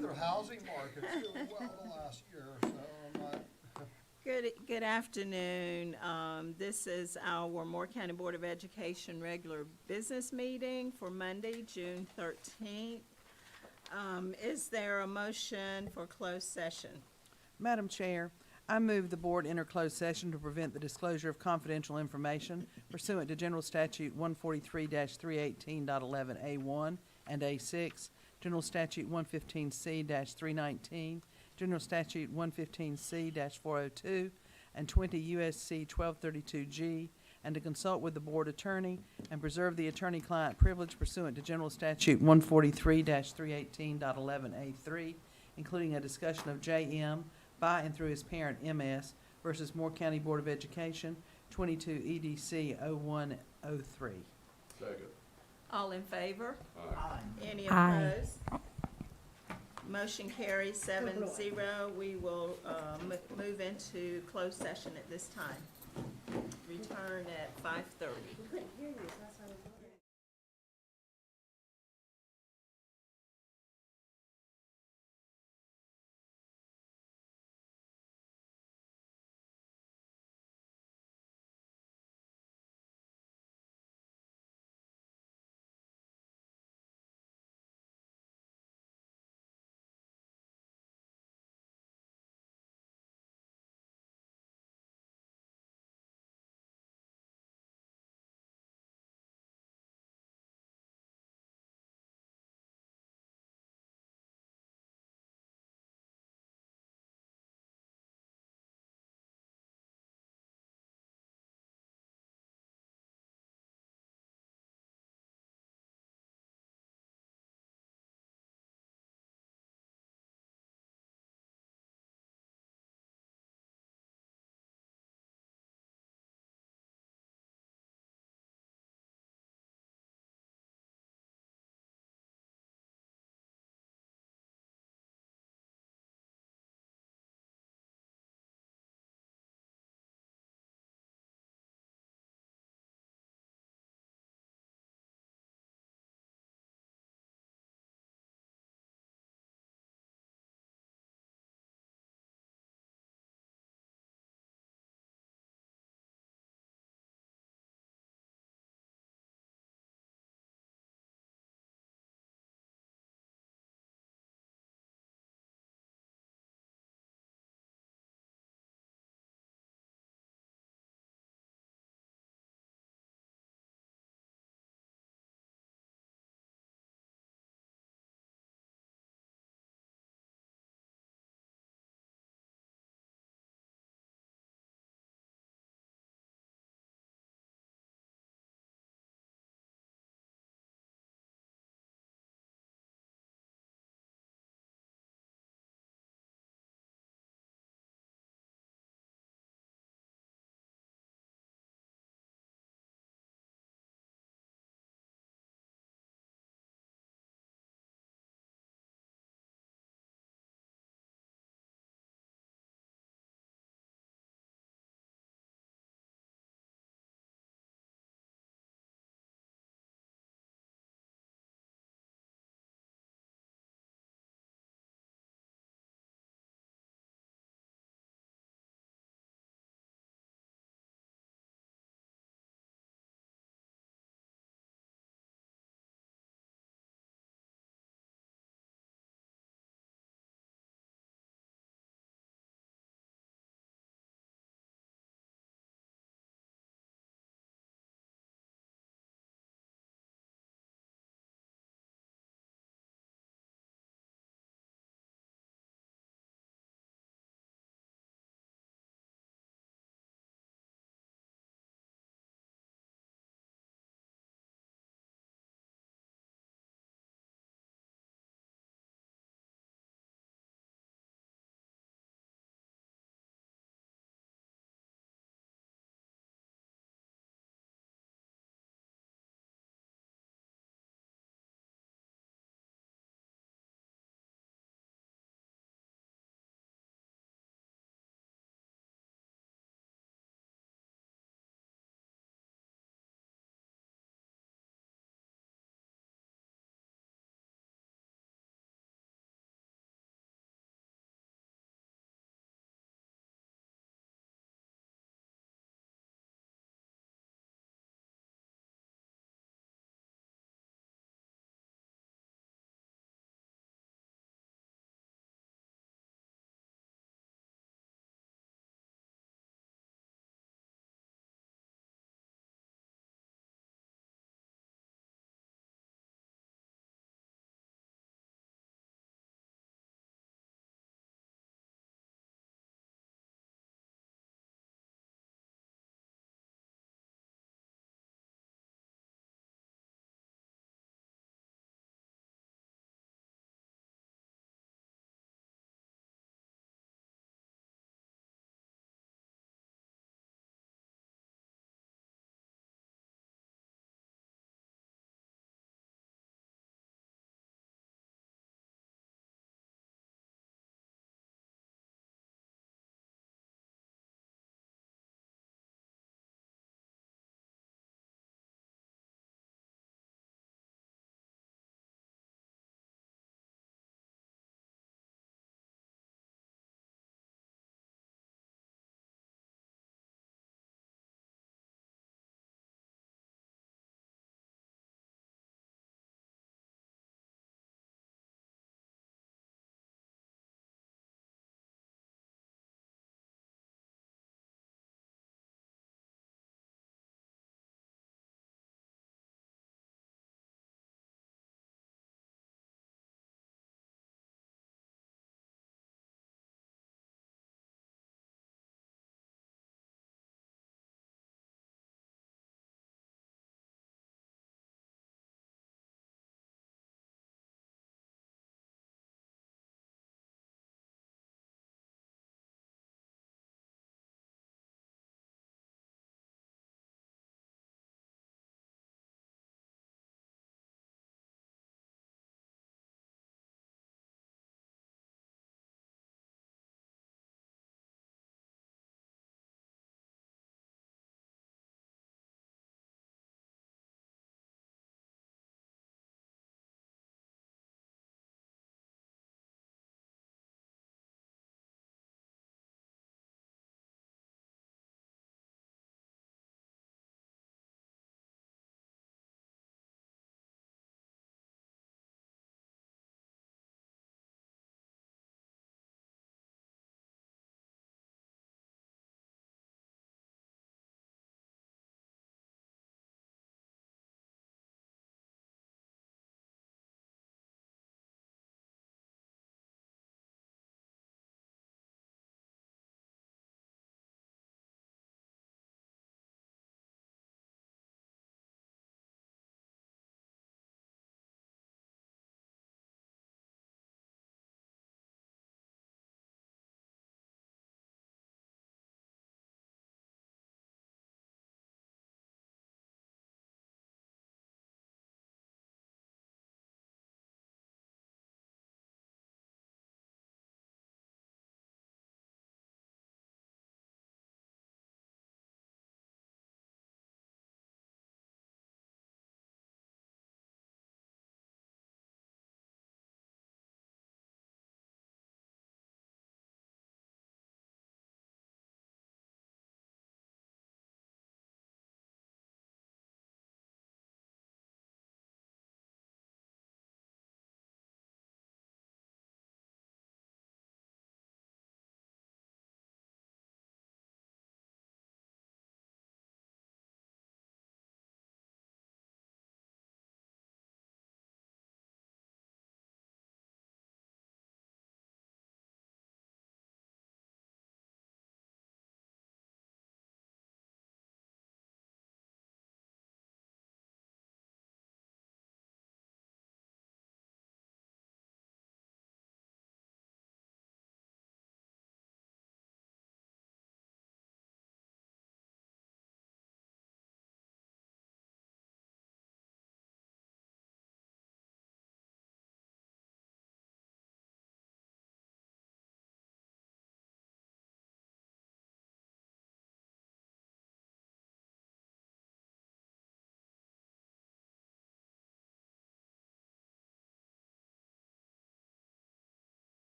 their housing market's doing well the last year, so I'm not. Good afternoon. This is our Moore County Board of Education regular business meeting for Monday, June 13th. Is there a motion for closed session? Madam Chair, I move the board enter closed session to prevent the disclosure of confidential information pursuant to General Statute 143-318.11A1 and A6, General Statute 115C-319, General Statute 115C-402, and 20 U.S.C. 1232G, and to consult with the board attorney and preserve the attorney-client privilege pursuant to General Statute 143-318.11A3, including a discussion of J.M. by and through his parent M.S. versus Moore County Board of Education, 22 EDC 0103. Second. All in favor? Aye. Any Aye. opposed? Motion carries 7-0. We will move into closed session at this time. Return at 5:30.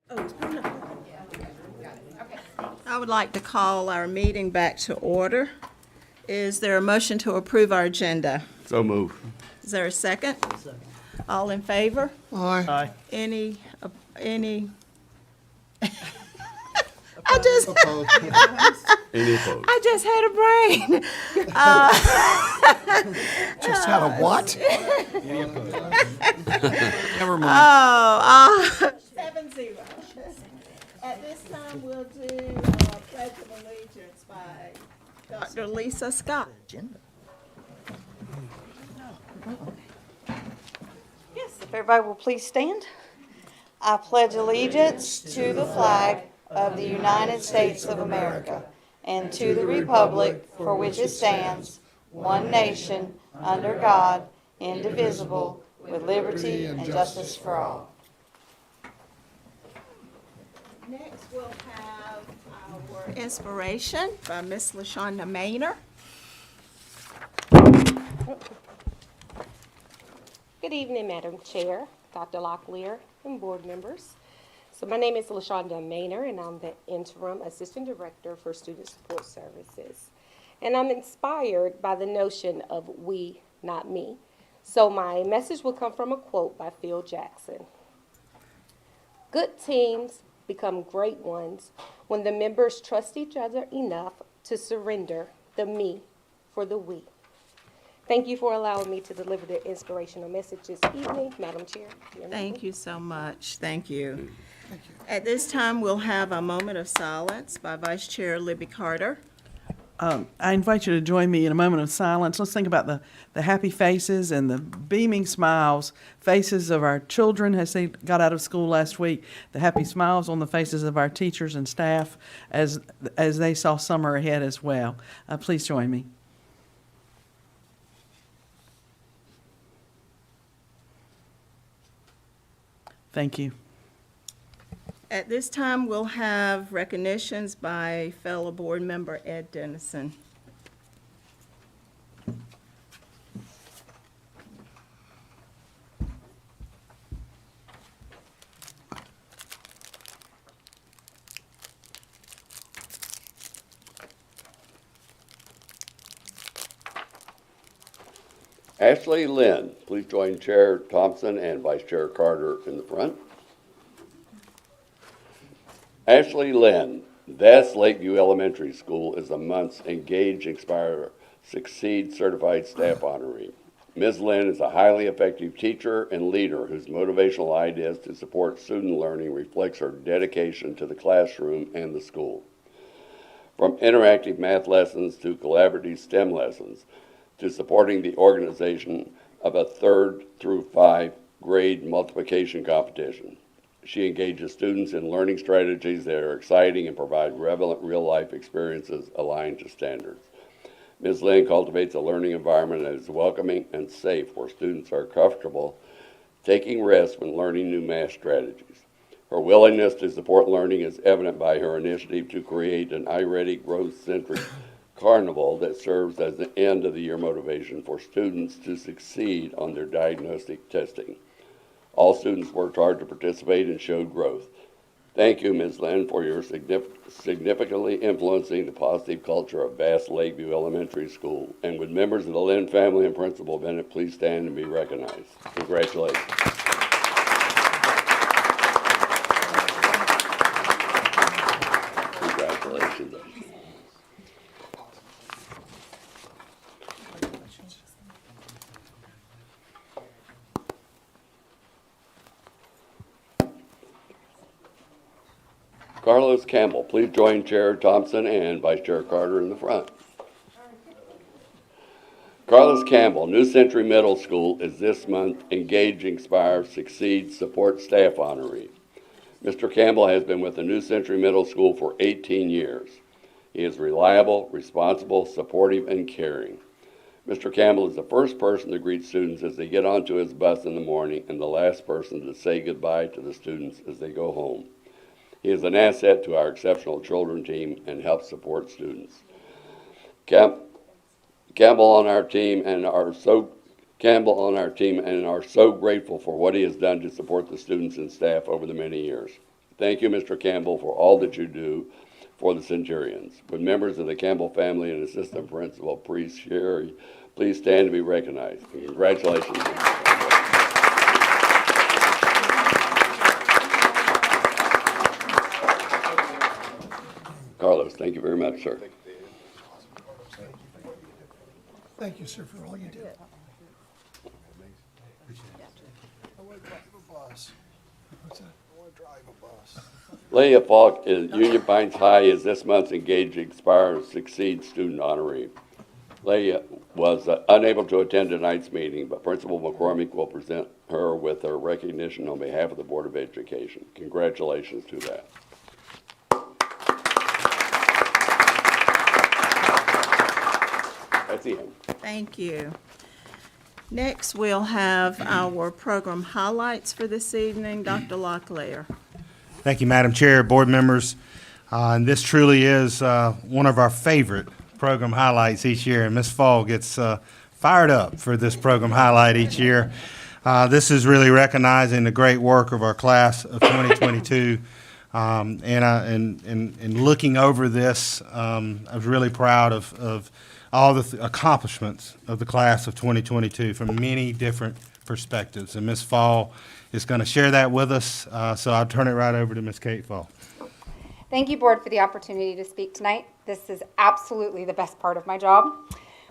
I would like to call our meeting back to order. Is there a motion to approve our agenda? So move. Is there a second? All in favor? Aye. Any? I just, Any opposed? I just had a brain. Just had a what? Never mind. Oh, 7-0. At this time, we'll do Pledge of Allegiance by Dr. Lisa Scott. Yes, if everybody will please stand. I pledge allegiance to the flag of the United States of America and to the republic for which it stands, one nation, under God, indivisible, with liberty and justice for all. Next, we'll have our inspiration by Miss LaShonda Maynor. Good evening, Madam Chair, Dr. Locklear, and board members. So my name is LaShonda Maynor, and I'm the Interim Assistant Director for Student Support Services. And I'm inspired by the notion of we, not me. So my message will come from a quote by Phil Jackson. Good teams become great ones when the members trust each other enough to surrender the me for the we. Thank you for allowing me to deliver the inspirational message this evening, Madam Chair. Thank you so much. Thank you. At this time, we'll have a moment of silence by Vice Chair Libby Carter. I invite you to join me in a moment of silence. Let's think about the happy faces and the beaming smiles, faces of our children as they got out of school last week, the happy smiles on the faces of our teachers and staff as they saw summer ahead as well. Please join me. Thank you. At this time, we'll have recognitions by fellow board member Ed Dennison. Ashley Lynn, please join Chair Thompson and Vice Chair Carter in the front. Ashley Lynn, Vest Lakeview Elementary School is the month's Engage, Inspire, Succeed Certified Staff Honoree. Ms. Lynn is a highly effective teacher and leader whose motivational ideas to support student learning reflects her dedication to the classroom and the school. From interactive math lessons to collaborative STEM lessons, to supporting the organization of a 3rd through 5th grade multiplication competition. She engages students in learning strategies that are exciting and provide relevant real-life experiences aligned to standards. Ms. Lynn cultivates a learning environment that is welcoming and safe where students are comfortable taking risks when learning new math strategies. Her willingness to support learning is evident by her initiative to create an iReady growth-centric carnival that serves as the end of the year motivation for students to succeed on their diagnostic testing. All students worked hard to participate and showed growth. Thank you, Ms. Lynn, for your significantly influencing the positive culture of Bass Lakeview Elementary School. And would members of the Lynn family and Principal Bennett please stand and be recognized. Congratulations. Congratulations. Carlos Campbell, please join Chair Thompson and Vice Chair Carter in the front. Carlos Campbell, New Century Middle School is this month Engage, Inspire, Succeed, Support Staff Honoree. Mr. Campbell has been with the New Century Middle School for 18 years. He is reliable, responsible, supportive, and caring. Mr. Campbell is the first person to greet students as they get onto his bus in the morning and the last person to say goodbye to the students as they go home. He is an asset to our exceptional children team and helps support students. Campbell on our team and are so grateful for what he has done to support the students and staff over the many years. Thank you, Mr. Campbell, for all that you do for the Centurions. Would members of the Campbell family and Assistant Principal Priest Sherry please stand to be recognized? Congratulations. Carlos, thank you very much, sir. Thank you, sir, for all you did. I want to drive a bus. What's that? I want to drive a bus. Leah Falk is Union Pines High is this month's Engage, Inspire, Succeed student honoree. Leah was unable to attend tonight's meeting, but Principal McCormick will present her with her recognition on behalf of the Board of Education. Congratulations to that. That's him. Thank you. Next, we'll have our program highlights for this evening. Dr. Locklear. Thank you, Madam Chair, board members. And this truly is one of our favorite program highlights each year, and Ms. Fall gets fired up for this program highlight each year. This is really recognizing the great work of our class of 2022. And looking over this, I was really proud of all the accomplishments of the class of 2022 from many different perspectives. And Ms. Fall is going to share that with us, so I'll turn it right over to Ms. Kate Fall. Thank you, Board, for the opportunity to speak tonight. This is absolutely the best part of my job.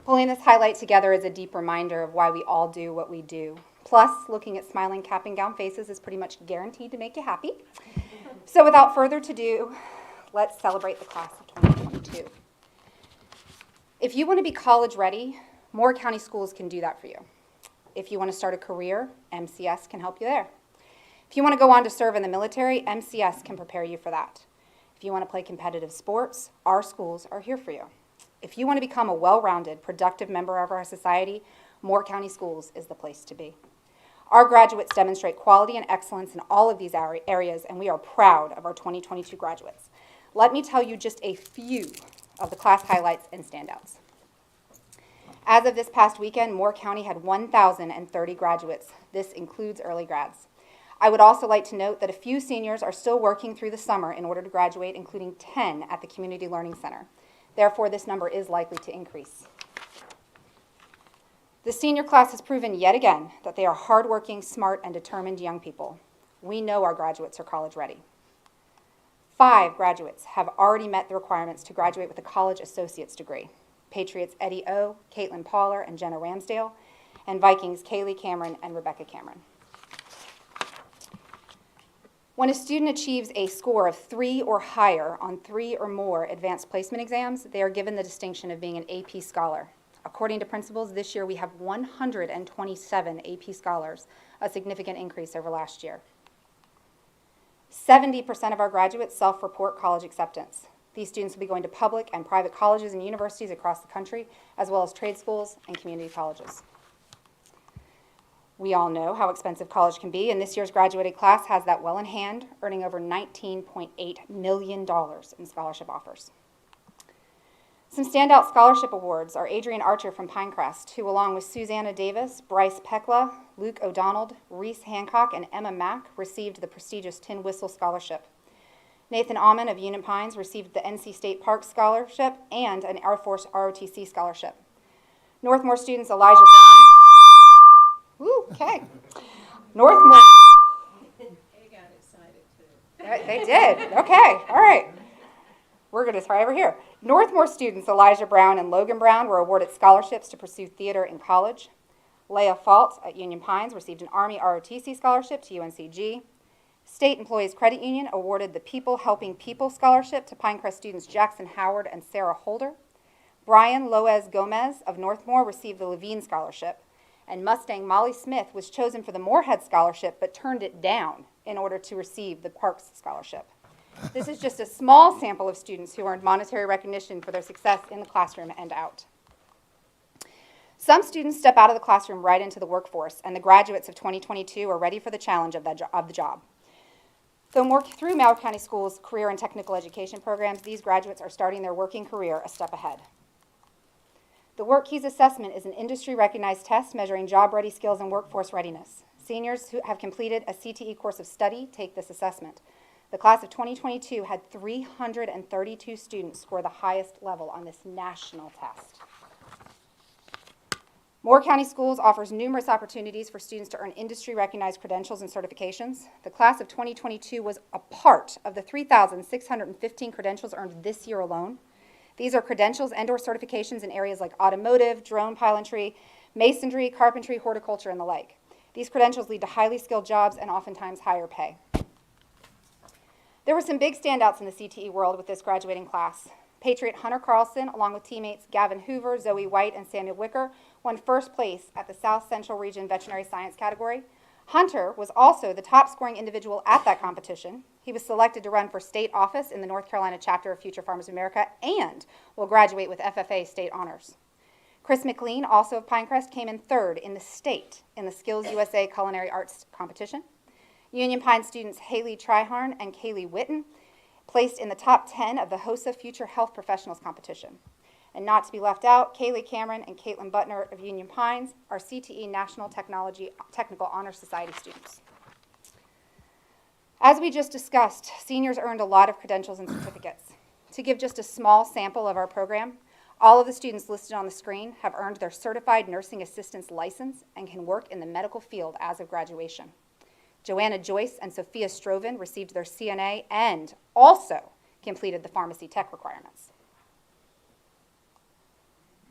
Pulling this highlight together is a deep reminder of why we all do what we do. Plus, looking at smiling cap and gown faces is pretty much guaranteed to make you happy. So without further ado, let's celebrate the class of 2022. If you want to be college ready, Moore County Schools can do that for you. If you want to start a career, MCS can help you there. If you want to go on to serve in the military, MCS can prepare you for that. If you want to play competitive sports, our schools are here for you. If you want to become a well-rounded, productive member of our society, Moore County Schools is the place to be. Our graduates demonstrate quality and excellence in all of these areas, and we are proud of our 2022 graduates. Let me tell you just a few of the class highlights and standouts. As of this past weekend, Moore County had 1,030 graduates. This includes early grads. I would also like to note that a few seniors are still working through the summer in order to graduate, including 10 at the Community Learning Center. Therefore, this number is likely to increase. The senior class has proven yet again that they are hardworking, smart, and determined young people. We know our graduates are college ready. 5 graduates have already met the requirements to graduate with a college associate's degree. Patriots Eddie O, Caitlin Pauler, and Jenna Ramsdale, and Vikings Kaylee Cameron and Rebecca Cameron. When a student achieves a score of 3 or higher on 3 or more advanced placement exams, they are given the distinction of being an AP scholar. According to principals, this year we have 127 AP scholars, a significant increase over last year. 70% of our graduates self-report college acceptance. These students will be going to public and private colleges and universities across the country, as well as trade schools and community colleges. We all know how expensive college can be, and this year's graduating class has that well in hand, earning over $19.8 million in scholarship offers. Some standout scholarship awards are Adrian Archer from Pinecrest, who along with Susanna Davis, Bryce Pekla, Luke O'Donnell, Reese Hancock, and Emma Mack received the prestigious Tin Whistle Scholarship. Nathan Amon of Union Pines received the NC State Park Scholarship and an Air Force ROTC Scholarship. Northmore students Elijah Brown. Ooh, okay. Northmore. They got excited too. They did. Okay. All right. We're going to try over here. Northmore students Elijah Brown and Logan Brown were awarded scholarships to pursue theater in college. Leah Fault at Union Pines received an Army ROTC scholarship to UNCG. State Employees Credit Union awarded the People Helping People Scholarship to Pinecrest students Jackson Howard and Sarah Holder. Brian Loez Gomez of Northmore received the Levine Scholarship. And Mustang Molly Smith was chosen for the Moorhead Scholarship but turned it down in order to receive the Parks Scholarship. This is just a small sample of students who earned monetary recognition for their success in the classroom and out. Some students step out of the classroom right into the workforce, and the graduates of 2022 are ready for the challenge of the job. Through Moore County Schools' career and technical education programs, these graduates are starting their working career a step ahead. The Work Keys Assessment is an industry-recognized test measuring job-ready skills and workforce readiness. Seniors who have completed a CTE course of study take this assessment. The class of 2022 had 332 students score the highest level on this national test. Moore County Schools offers numerous opportunities for students to earn industry-recognized credentials and certifications. The class of 2022 was a part of the 3,615 credentials earned this year alone. These are credentials and/or certifications in areas like automotive, drone pilotry, masonry, carpentry, horticulture, and the like. These credentials lead to highly skilled jobs and oftentimes higher pay. There were some big standouts in the CTE world with this graduating class. Patriot Hunter Carlson, along with teammates Gavin Hoover, Zoe White, and Samuel Wicker, won first place at the South Central Region Veterinary Science category. Hunter was also the top scoring individual at that competition. He was selected to run for state office in the North Carolina chapter of Future Farmers of America and will graduate with FFA state honors. Chris McLean, also of Pinecrest, came in third in the state in the Skills USA Culinary Arts competition. Union Pine students Haley Triharn and Kaylee Witten placed in the top 10 of the HOSA Future Health Professionals competition. And not to be left out, Kaylee Cameron and Caitlin Butner of Union Pines are CTE National Technical Honor Society students. As we just discussed, seniors earned a lot of credentials and certificates. To give just a small sample of our program, all of the students listed on the screen have earned their Certified Nursing Assistant's license and can work in the medical field as of graduation. Joanna Joyce and Sophia Stroven received their CNA and also completed the pharmacy tech requirements.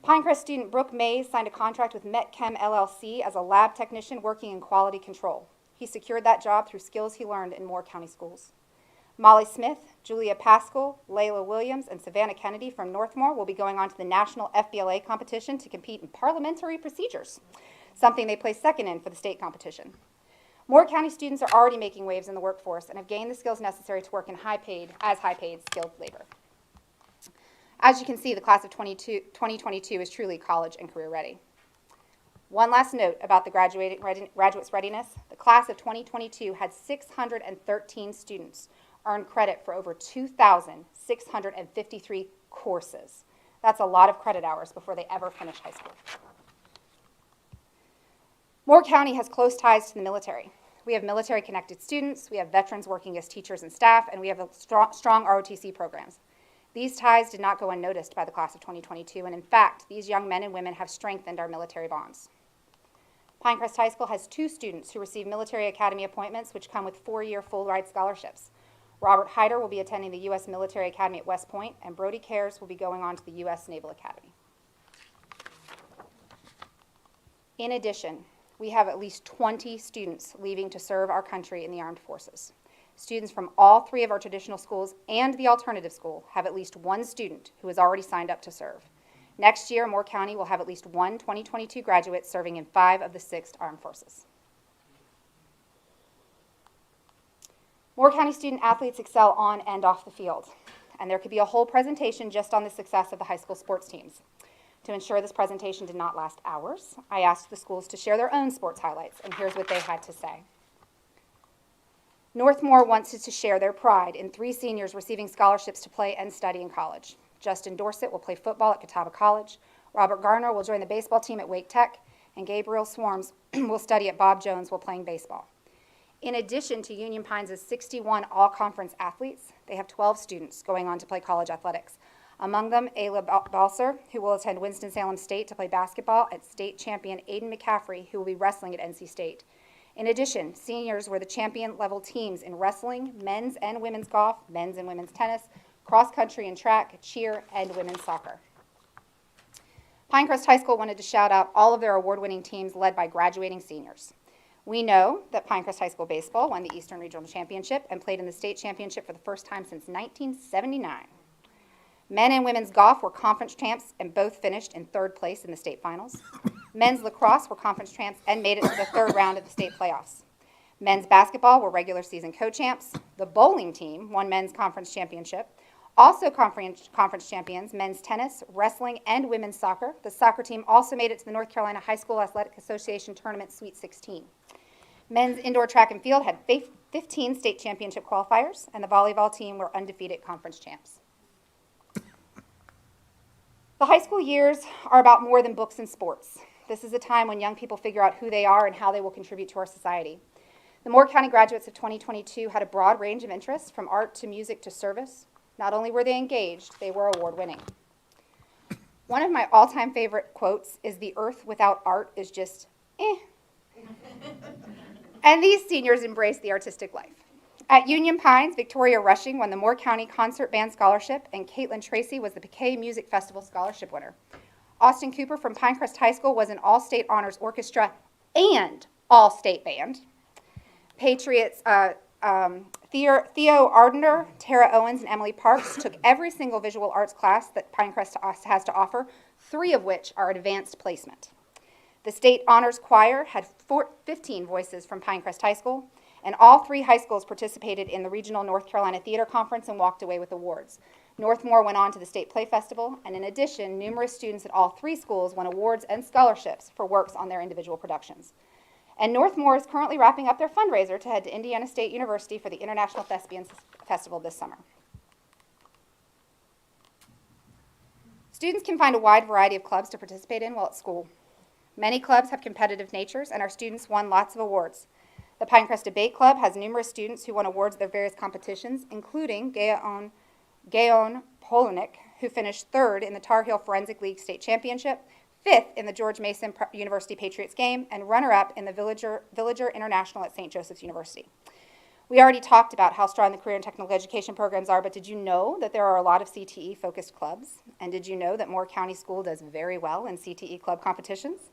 Pinecrest student Brooke Mays signed a contract with MetChem LLC as a lab technician working in quality control. He secured that job through skills he learned in Moore County schools. Molly Smith, Julia Pascal, Layla Williams, and Savannah Kennedy from Northmore will be going on to the national FBLA competition to compete in parliamentary procedures, something they placed second in for the state competition. Moore County students are already making waves in the workforce and have gained the skills necessary to work in high-paid skilled labor. As you can see, the class of 2022 is truly college and career ready. One last note about the graduates' readiness. The class of 2022 had 613 students earn credit for over 2,653 courses. That's a lot of credit hours before they ever finish high school. Moore County has close ties to the military. We have military-connected students, we have veterans working as teachers and staff, and we have strong ROTC programs. These ties did not go unnoticed by the class of 2022, and in fact, these young men and women have strengthened our military bonds. Pinecrest High School has 2 students who receive military academy appointments, which come with 4-year full-ride scholarships. Robert Hyder will be attending the U.S. Military Academy at West Point, and Brody Cares will be going on to the U.S. Naval Academy. In addition, we have at least 20 students leaving to serve our country in the armed forces. Students from all 3 of our traditional schools and the alternative school have at least 1 student who has already signed up to serve. Next year, Moore County will have at least 1 2022 graduate serving in 5 of the 6 armed forces. Moore County student athletes excel on and off the field, and there could be a whole presentation just on the success of the high school sports teams. To ensure this presentation did not last hours, I asked the schools to share their own sports highlights, and here's what they had to say. Northmore wants to share their pride in 3 seniors receiving scholarships to play and study in college. Justin Dorsett will play football at Catawba College, Robert Garner will join the baseball team at Wake Tech, and Gabriel Swarms will study at Bob Jones while playing baseball. In addition to Union Pines' 61 all-conference athletes, they have 12 students going on to play college athletics. Among them, Ayla Balser, who will attend Winston-Salem State to play basketball at state champion Aiden McCaffrey, who will be wrestling at NC State. In addition, seniors were the champion-level teams in wrestling, men's and women's golf, men's and women's tennis, cross-country and track, cheer, and women's soccer. Pinecrest High School wanted to shout out all of their award-winning teams led by graduating seniors. We know that Pinecrest High School baseball won the Eastern Regional Championship and played in the state championship for the first time since 1979. Men and women's golf were conference champs and both finished in 3rd place in the state finals. Men's lacrosse were conference champs and made it to the 3rd round of the state playoffs. Men's basketball were regular season co-champs. The bowling team won men's conference championship. Also conference champions, men's tennis, wrestling, and women's soccer. The soccer team also made it to the North Carolina High School Athletic Association Tournament Sweet 16. Men's indoor track and field had 15 state championship qualifiers, and the volleyball team were undefeated conference champs. The high school years are about more than books and sports. This is a time when young people figure out who they are and how they will contribute to our society. The Moore County graduates of 2022 had a broad range of interests, from art to music to service. Not only were they engaged, they were award-winning. One of my all-time favorite quotes is, "The earth without art is just eh." And these seniors embraced the artistic life. At Union Pines, Victoria Rushing won the Moore County Concert Band Scholarship, and Caitlin Tracy was the Piquet Music Festival Scholarship winner. Austin Cooper from Pinecrest High School was an all-state honors orchestra and all-state band. Patriots Theo Ardner, Tara Owens, and Emily Parks took every single visual arts class that Pinecrest has to offer, 3 of which are advanced placement. The state honors choir had 15 voices from Pinecrest High School, and all 3 high schools participated in the Regional North Carolina Theater Conference and walked away with awards. Northmore went on to the State Play Festival, and in addition, numerous students at all 3 schools won awards and scholarships for works on their individual productions. And Northmore is currently wrapping up their fundraiser to head to Indiana State University for the International Thespian Festival this summer. Students can find a wide variety of clubs to participate in while at school. Many clubs have competitive natures, and our students won lots of awards. The Pinecrest Debate Club has numerous students who won awards at their various competitions, including Gaon Polonik, who finished 3rd in the Tar Heel Forensic League State Championship, 5th in the George Mason University Patriots game, and runner-up in the Villager International at St. Joseph's University. We already talked about how strong the career and technical education programs are, but did you know that there are a lot of CTE-focused clubs? And did you know that Moore County School does very well in CTE club competitions?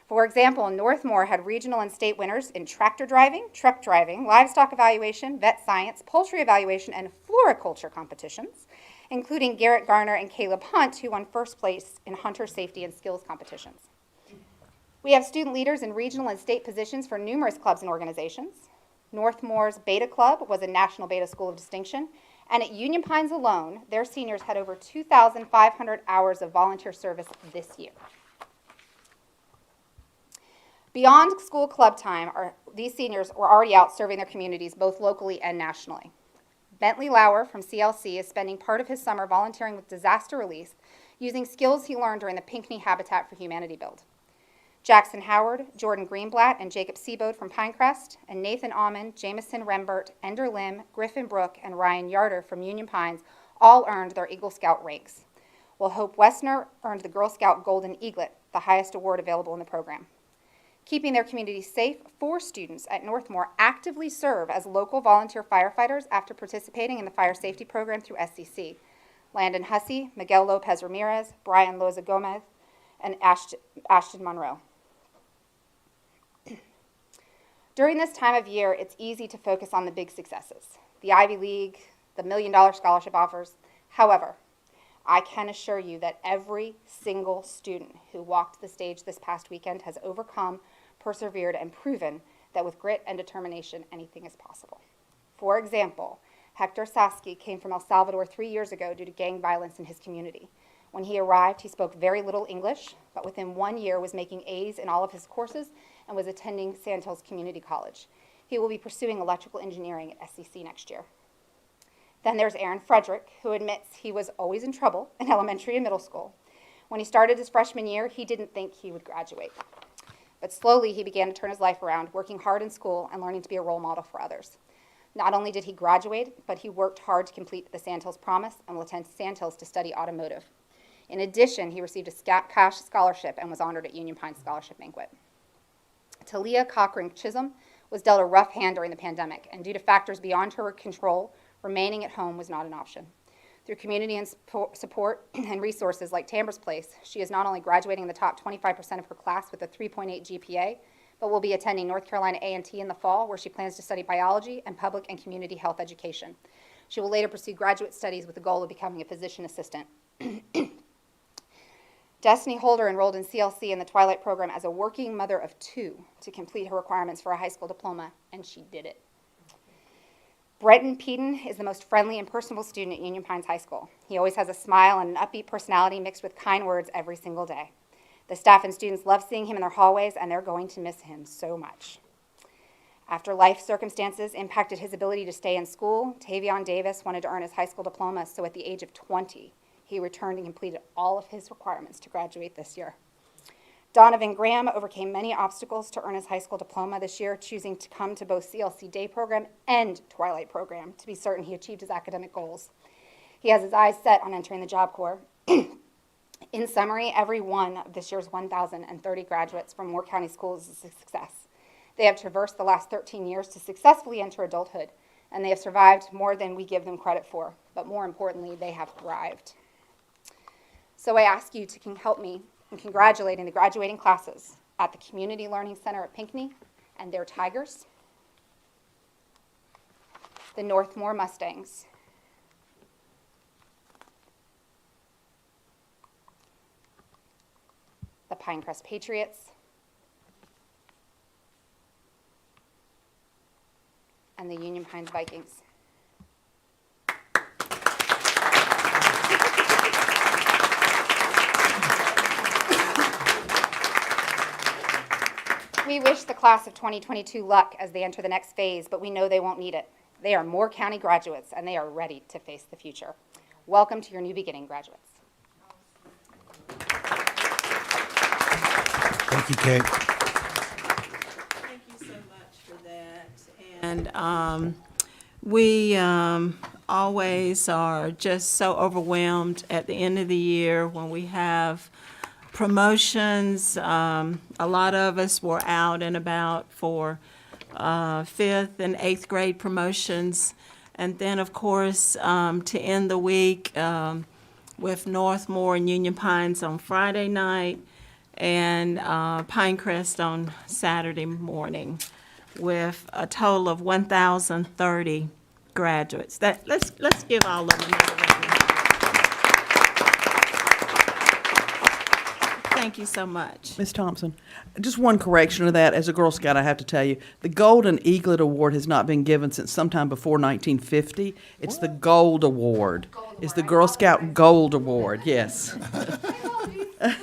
For example, Northmore had regional and state winners in tractor driving, truck driving, livestock evaluation, vet science, poultry evaluation, and floriculture competitions, including Garrett Garner and Caleb Hunt, who won 1st place in hunter safety and skills competitions. We have student leaders in regional and state positions for numerous clubs and organizations. Northmore's Beta Club was a National Beta School of Distinction, and at Union Pines alone, their seniors had over 2,500 hours of volunteer service this year. Beyond school club time, these seniors were already out serving their communities, both locally and nationally. Bentley Lauer from CLC is spending part of his summer volunteering with disaster relief, using skills he learned during the Pinckney Habitat for Humanity build. Jackson Howard, Jordan Greenblatt, and Jacob Seabode from Pinecrest, and Nathan Almond, Jamison Rembert, Ender Lim, Griffin Brook, and Ryan Yarder from Union Pines all earned their Eagle Scout ranks, while Hope Westner earned the Girl Scout Golden Eaglet, the highest award available in the program. Keeping their community safe, 4 students at Northmore actively serve as local volunteer firefighters after participating in the fire safety program through SCC. Landon Hussey, Miguel Lopez Ramirez, Brian Loza Gomez, and Ashton Monroe. During this time of year, it's easy to focus on the big successes, the Ivy League, the $1 million scholarship offers. However, I can assure you that every single student who walked the stage this past weekend has overcome, persevered, and proven that with grit and determination, anything is possible. For example, Hector Sasky came from El Salvador 3 years ago due to gang violence in his community. When he arrived, he spoke very little English, but within 1 year was making A's in all of his courses and was attending Sandhills Community College. He will be pursuing electrical engineering at SCC next year. Then there's Aaron Frederick, who admits he was always in trouble in elementary and middle school. When he started his freshman year, he didn't think he would graduate. But slowly, he began to turn his life around, working hard in school and learning to be a role model for others. Not only did he graduate, but he worked hard to complete the Sandhills Promise and will attend Sandhills to study automotive. In addition, he received a cash scholarship and was honored at Union Pine Scholarship Banquet. Talia Cochran Chisholm was dealt a rough hand during the pandemic, and due to factors beyond her control, remaining at home was not an option. Through community and support and resources like Tamber's Place, she is not only graduating in the top 25% of her class with a 3.8 GPA, but will be attending North Carolina A&T in the fall, where she plans to study biology and public and community health education. She will later pursue graduate studies with the goal of becoming a physician assistant. Destiny Holder enrolled in CLC in the Twilight program as a working mother of 2 to complete her requirements for a high school diploma, and she did it. Brenton Peden is the most friendly and personable student at Union Pines High School. He always has a smile and an upbeat personality mixed with kind words every single day. The staff and students love seeing him in their hallways, and they're going to miss him so much. After life circumstances impacted his ability to stay in school, Tavion Davis wanted to earn his high school diploma, so at the age of 20, he returned and completed all of his requirements to graduate this year. Donovan Graham overcame many obstacles to earn his high school diploma this year, choosing to come to both CLC Day Program and Twilight Program to be certain he achieved his academic goals. He has his eyes set on entering the Job Corps. In summary, every one of this year's 1,030 graduates from Moore County Schools is a success. They have traversed the last 13 years to successfully enter adulthood, and they have survived more than we give them credit for. But more importantly, they have thrived. So I ask you to help me in congratulating the graduating classes at the Community Learning Center at Pinckney and their Tigers, the Northmore Mustangs, the Pinecrest Patriots, and the Union Pines Vikings. We wish the class of 2022 luck as they enter the next phase, but we know they won't need it. They are Moore County graduates, and they are ready to face the future. Welcome to your new beginning, graduates. Thank you, Kate. Thank you so much for that. And we always are just so overwhelmed at the end of the year when we have promotions. A lot of us were out and about for 5th and 8th grade promotions. And then, of course, to end the week with Northmore and Union Pines on Friday night and Pinecrest on Saturday morning, with a total of 1,030 graduates. Let's give all of them another round. Thank you so much. Ms. Thompson, just one correction to that. As a Girl Scout, I have to tell you, the Golden Eaglet Award has not been given since sometime before 1950. It's the Gold Award. It's the Girl Scout Gold Award, yes.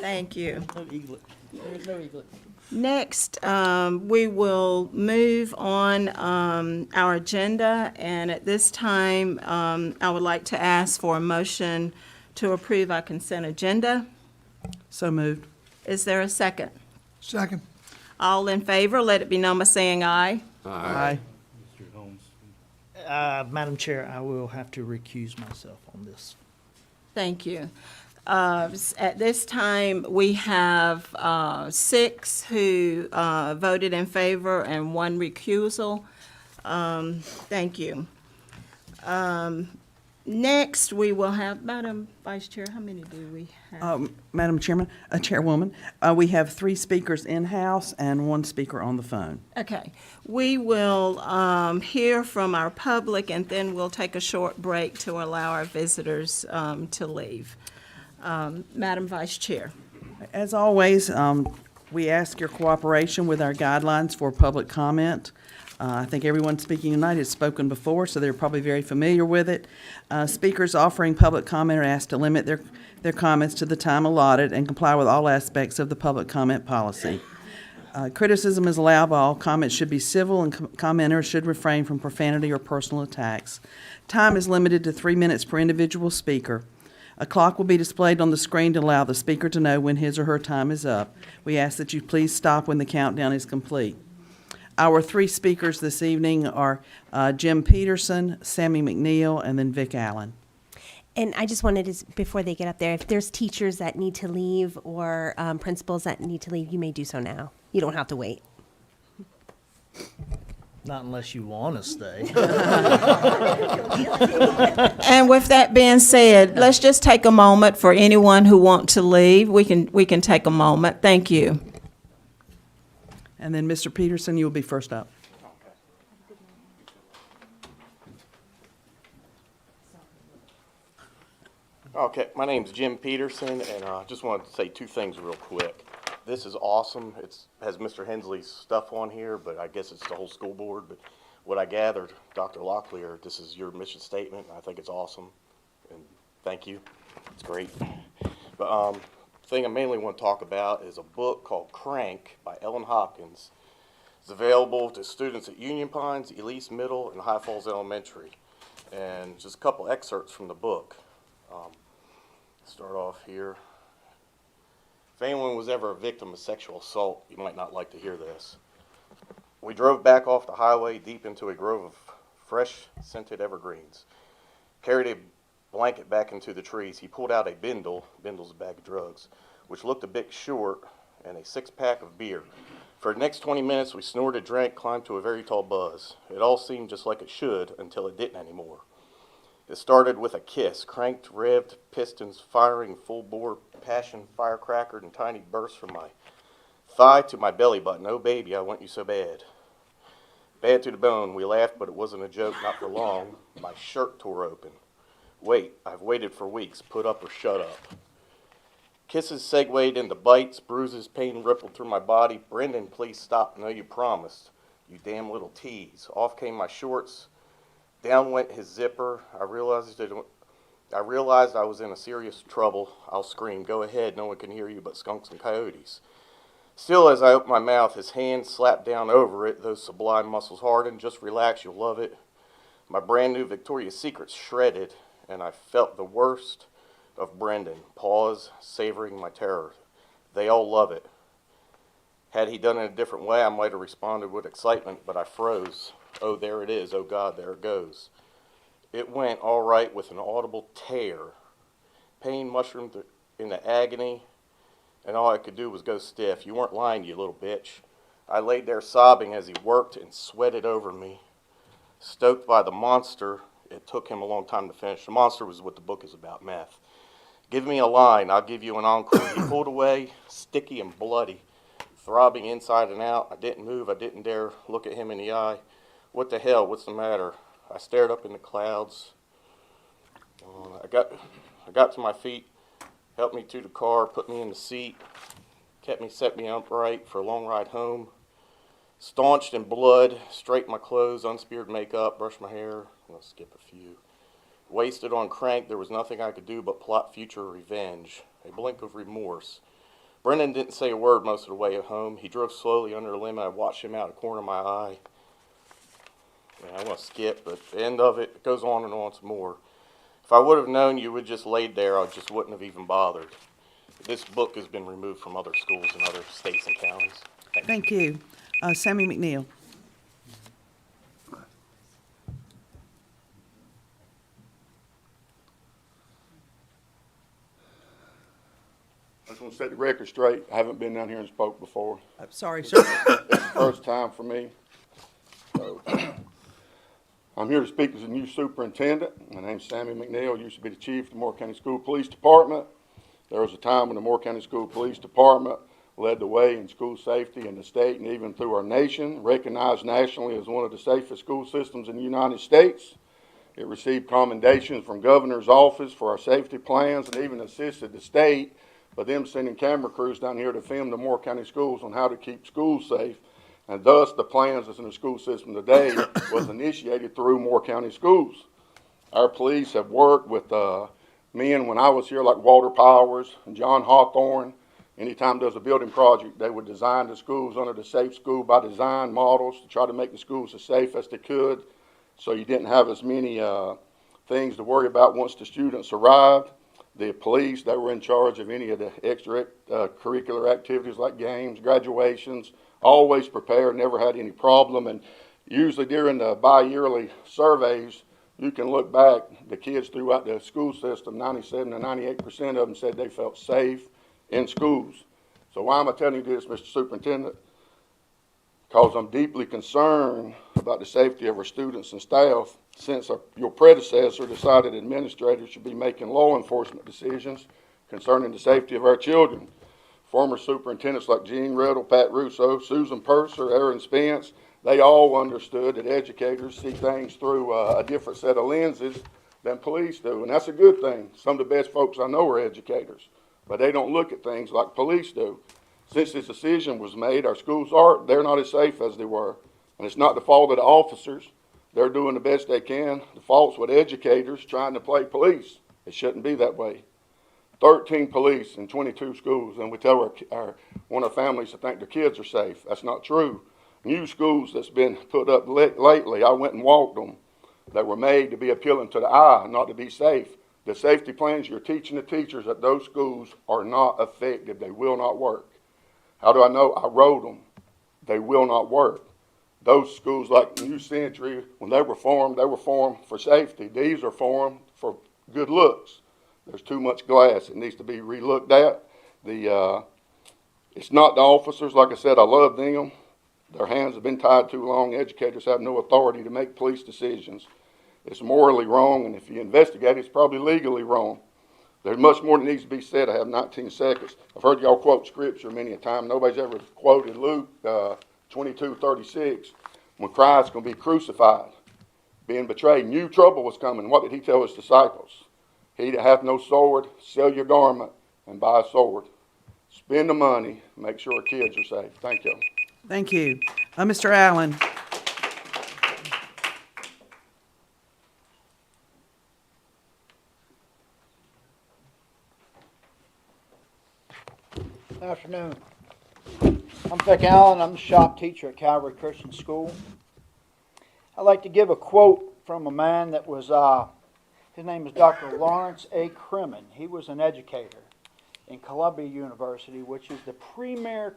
Thank you. No eaglet. There's no eaglet. Next, we will move on our agenda, and at this time, I would like to ask for a motion to approve our consent agenda. So moved. Is there a second? Second. All in favor, let it be known by saying aye. Aye. Madam Chair, I will have to recuse myself on this. Thank you. At this time, we have 6 who voted in favor and 1 recusal. Thank you. Next, we will have, Madam Vice Chair, how many do we have? Madam Chairwoman, we have 3 speakers in-house and 1 speaker on the phone. Okay. We will hear from our public, and then we'll take a short break to allow our visitors to leave. Madam Vice Chair. As always, we ask your cooperation with our guidelines for public comment. I think everyone speaking tonight has spoken before, so they're probably very familiar with it. Speakers offering public comment are asked to limit their comments to the time allotted and comply with all aspects of the public comment policy. Criticism is allowed, but all comments should be civil, and commenters should refrain from profanity or personal attacks. Time is limited to 3 minutes per individual speaker. A clock will be displayed on the screen to allow the speaker to know when his or her time is up. We ask that you please stop when the countdown is complete. Our 3 speakers this evening are Jim Peterson, Sammy McNeil, and then Vic Allen. And I just wanted to, before they get up there, if there's teachers that need to leave or principals that need to leave, you may do so now. You don't have to wait. Not unless you want to stay. And with that being said, let's just take a moment for anyone who wants to leave. We can take a moment. Thank you. And then Mr. Peterson, you will be first up. Okay, my name's Jim Peterson, and I just wanted to say 2 things real quick. This is awesome. It has Mr. Hensley's stuff on here, but I guess it's the whole school board. But what I gathered, Dr. Locklear, this is your mission statement. I think it's awesome, and thank you. It's great. But the thing I mainly want to talk about is a book called Crank by Ellen Hopkins. It's available to students at Union Pines, Elise Middle, and High Falls Elementary. And just a couple excerpts from the book. Start off here. If anyone was ever a victim of sexual assault, you might not like to hear this. We drove back off the highway deep into a grove of fresh, scented evergreens. Carried a blanket back into the trees. He pulled out a bindle's a bag of drugs, which looked a bit short, and a six-pack of beer. For the next 20 minutes, we snorted, drank, climbed to a very tall buzz. It all seemed just like it should until it didn't anymore. It started with a kiss, cranked, revved, pistons firing, full-bore, passion, firecrackered, and tiny bursts from my thigh to my belly button. Oh, baby, I want you so bad. Bad to the bone. We laughed, but it wasn't a joke, not for long. My shirt tore open. Wait, I've waited for weeks. Put up or shut up. Kisses segued into bites, bruises, pain rippled through my body. Brendan, please stop. No, you promised. You damn little tease. Off came my shorts. Down went his zipper. I realized I was in a serious trouble. I'll scream. Go ahead. No one can hear you but skunks and coyotes. Still, as I opened my mouth, his hand slapped down over it. Those sublime muscles hardened. Just relax. You'll love it. My brand new Victoria's Secret shredded, and I felt the worst of Brendan. Pause, savoring my terror. They all love it. Had he done it a different way, I might have responded with excitement, but I froze. Oh, there it is. Oh, God, there it goes. It went all right with an audible tear. Pain mushroomed into agony, and all I could do was go stiff. You weren't lying, you little bitch. I laid there sobbing as he worked and sweated over me. Stoked by the monster, it took him a long time to finish. The monster was what the book is about, meth. Give me a line, I'll give you an encore. He pulled away, sticky and bloody, throbbing inside and out. I didn't move, I didn't dare look at him in the eye. What the hell, what's the matter? I stared up in the clouds. I got to my feet, helped me to the car, put me in the seat, set me upright for a long ride home. Staunched in blood, straightened my clothes, unspeared makeup, brushed my hair. I'll skip a few. Wasted on crank, there was nothing I could do but plot future revenge. A blink of remorse. Brendan didn't say a word most of the way home. He drove slowly under a limb, and I watched him out of the corner of my eye. Yeah, I'm going to skip, but the end of it goes on and on some more. If I would have known you would just laid there, I just wouldn't have even bothered. This book has been removed from other schools in other states and counties. Thank you. Sammy McNeil. I just want to set the record straight. I haven't been down here and spoke before. Sorry, sir. It's the first time for me. So, I'm here to speak as a new superintendent. My name's Sammy McNeil. Used to be the chief of the Moore County School Police Department. There was a time when the Moore County School Police Department led the way in school safety in the state and even through our nation, recognized nationally as one of the safest school systems in the United States. It received commendations from governor's office for our safety plans and even assisted the state by them sending camera crews down here to film the Moore County schools on how to keep schools safe. And thus the plans that's in the school system today was initiated through Moore County schools. Our police have worked with men when I was here like Walter Powers and John Hawthorne. Anytime there's a building project, they would design the schools under the Safe School by Design models to try to make the schools as safe as they could, so you didn't have as many things to worry about once the students arrived. The police, they were in charge of any of the extracurricular activities like games, graduations, always prepared, never had any problem. And usually during the bi-yearly surveys, you can look back, the kids throughout the school system, 97 to 98% of them said they felt safe in schools. So why am I telling you this, Mr. Superintendent? Because I'm deeply concerned about the safety of our students and staff since your predecessor decided administrators should be making law enforcement decisions concerning the safety of our children. Former superintendents like Gene Riddle, Pat Russo, Susan Purser, Aaron Spence, they all understood that educators see things through a different set of lenses than police do, and that's a good thing. Some of the best folks I know are educators, but they don't look at things like police do. Since this decision was made, our schools they're not as safe as they were. And it's not the fault of the officers. They're doing the best they can. The fault's with educators trying to play police. It shouldn't be that way. 13 police in 22 schools, and we tell one of our families to think their kids are safe. That's not true. New schools that's been put up lately, I went and walked them, that were made to be appealing to the eye, not to be safe. The safety plans you're teaching the teachers at those schools are not effective. They will not work. How do I know? I wrote them. They will not work. Those schools like New Century, when they were formed for safety. These are formed for good looks. There's too much glass. It needs to be re-looked at. It's not the officers. Like I said, I love them. Their hands have been tied too long. Educators have no authority to make police decisions. It's morally wrong, and if you investigate it, it's probably legally wrong. There's much more that needs to be said. I have 19 seconds. I've heard y'all quote scripture many a time. Nobody's ever quoted Luke 22:36, when Christ's going to be crucified, being betrayed. New trouble was coming. What did he tell his disciples? He that hath no sword, sell your garment and buy a sword. Spend the money, make sure our kids are safe. Thank you. Thank you. Mr. Allen. Afternoon. I'm Vic Allen. I'm the shop teacher at Calvary Christian School. I'd like to give a quote from a man that was, his name is Dr. Lawrence A. Crimmen. He was an educator in Columbia University, which is the premier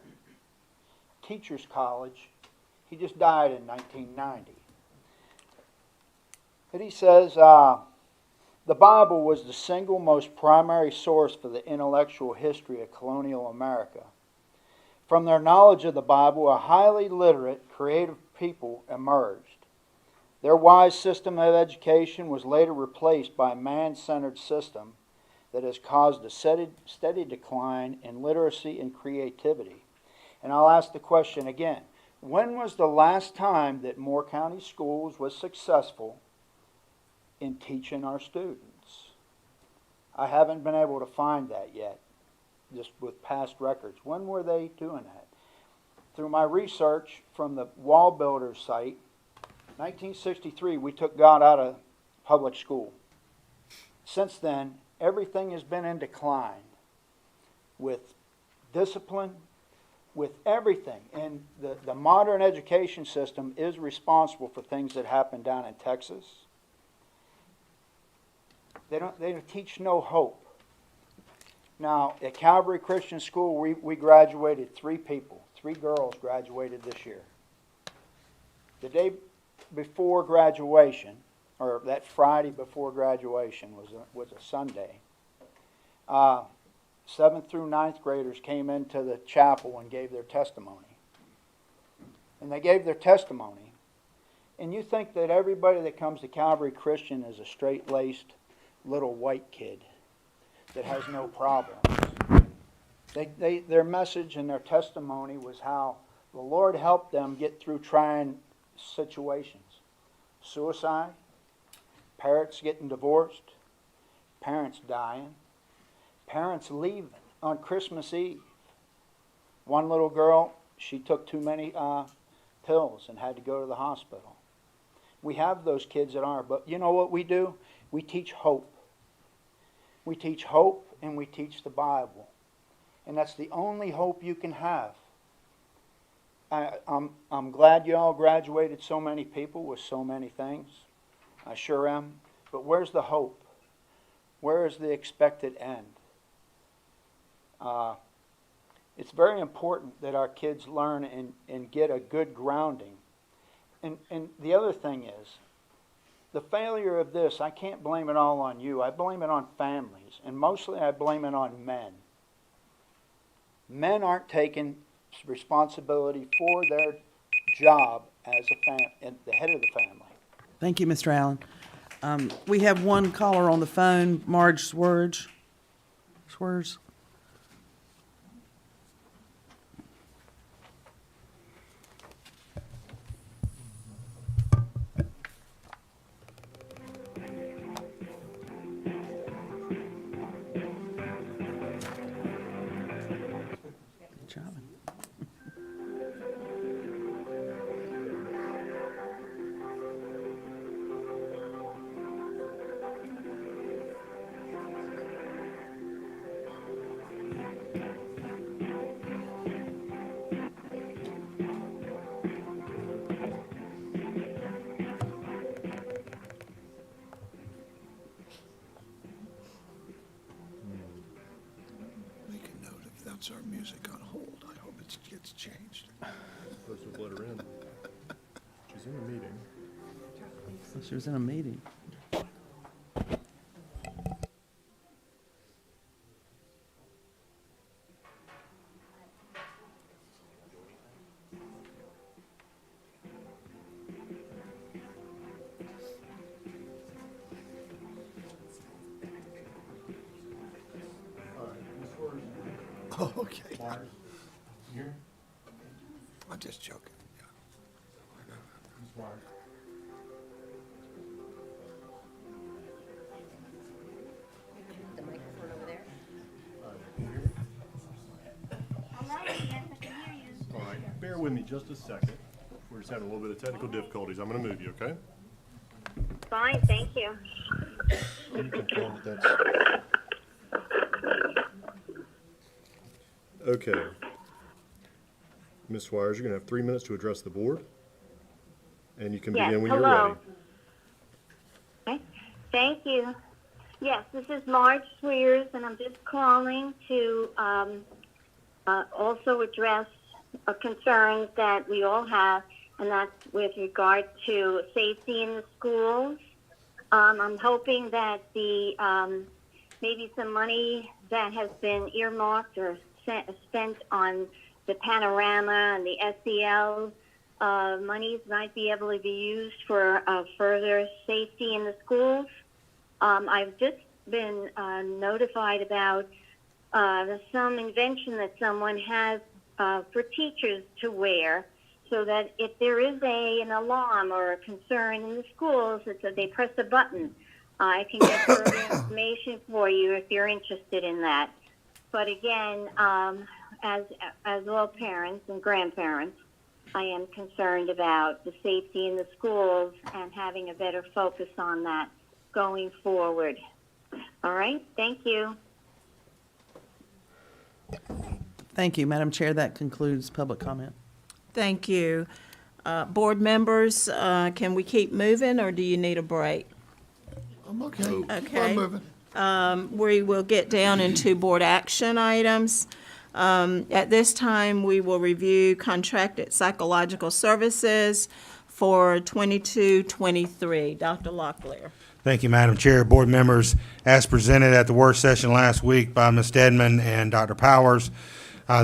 teachers college. He just died in 1990. But he says, the Bible was the single most primary source for the intellectual history of colonial America. From their knowledge of the Bible, a highly literate, creative people emerged. Their wise system of education was later replaced by a man-centered system that has caused a steady decline in literacy and creativity. And I'll ask the question again. When was the last time that Moore County Schools was successful in teaching our students? I haven't been able to find that yet, just with past records. When were they doing that? Through my research from the Wall Builders site, 1963, we took God out of public school. Since then, everything has been in decline with discipline, with everything. And the modern education system is responsible for things that happen down in Texas. They don't teach no hope. Now, at Calvary Christian School, we graduated 3 people. 3 girls graduated this year. The day before graduation, or that Friday before graduation was a Sunday, 7th through 9th graders came into the chapel and gave their testimony. And they gave their testimony. And you think that everybody that comes to Calvary Christian is a straight-laced little white kid that has no problems. Their message and their testimony was how the Lord helped them get through trying situations. Suicide, parents getting divorced, parents dying, parents leaving on Christmas Eve. One little girl, she took too many pills and had to go to the hospital. We have those kids that aren't, but you know what we do? We teach hope. We teach hope and we teach the Bible. And that's the only hope you can have. I'm glad you all graduated so many people with so many things. I sure am. But where's the hope? Where is the expected end? It's very important that our kids learn and get a good grounding. And the other thing is, the failure of this, I can't blame it all on you. I blame it on families. And mostly I blame it on men. Men aren't taking responsibility for their job as the head of the family. Thank you, Mr. Allen. We have one caller on the phone, Marge Swerge. Swerge. puts our music on hold. I hope it gets changed. Supposed to have let her in. She's in the meeting. She was in a meeting. Oh, okay. Here? I'm just joking. Ms. Wire. The microphone over there. All right, bear with me just a second. We're just having a little bit of technical difficulties. I'm gonna move you, okay? Fine, thank you. Can you confirm that that's... Okay. Ms. Swires, you're gonna have 3 minutes to address the board, and you can Yes, begin when you're hello. ready. Okay, thank you. Yes, this is Marge Swears, and I'm just calling to also address a concern that we all have, and that's with regard to safety in the schools. I'm hoping that the maybe some money that has been earmarked or spent on the panorama and the SEL monies might be able to be used for further safety in the schools. I've just been notified about some invention that someone has for teachers to wear, so that if there is an alarm or a concern in the schools, it's that they press a button. I can get further information for you if you're interested in that. But again, as all parents and grandparents, I am concerned about the safety in the schools and having a better focus on that going forward. All right, thank you. Thank you, Madam Chair. That concludes public comment. Thank you. Board members, can we keep moving, or do you need a break? I'm okay. Okay. I'm moving. We will get down into board action items. At this time, we will review contracted psychological services for 22-23. Dr. Locklear. Thank you, Madam Chair. Board members, as presented at the work session last week by Ms. Dedman and Dr. Powers,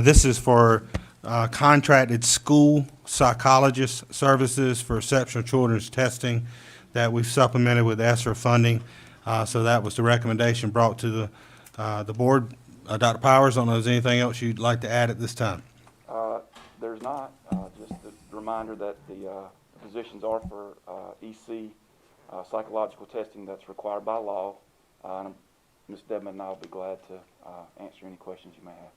this is for contracted school psychologist services for exceptional children's testing that we've supplemented with ESSER funding. So that was the recommendation brought to the board. Dr. Powers, I don't know if there's anything else you'd like to add at this time. There's not. Just a reminder that the positions are for EC psychological testing that's required by law. Ms. Dedman and I will be glad to answer any questions you may have.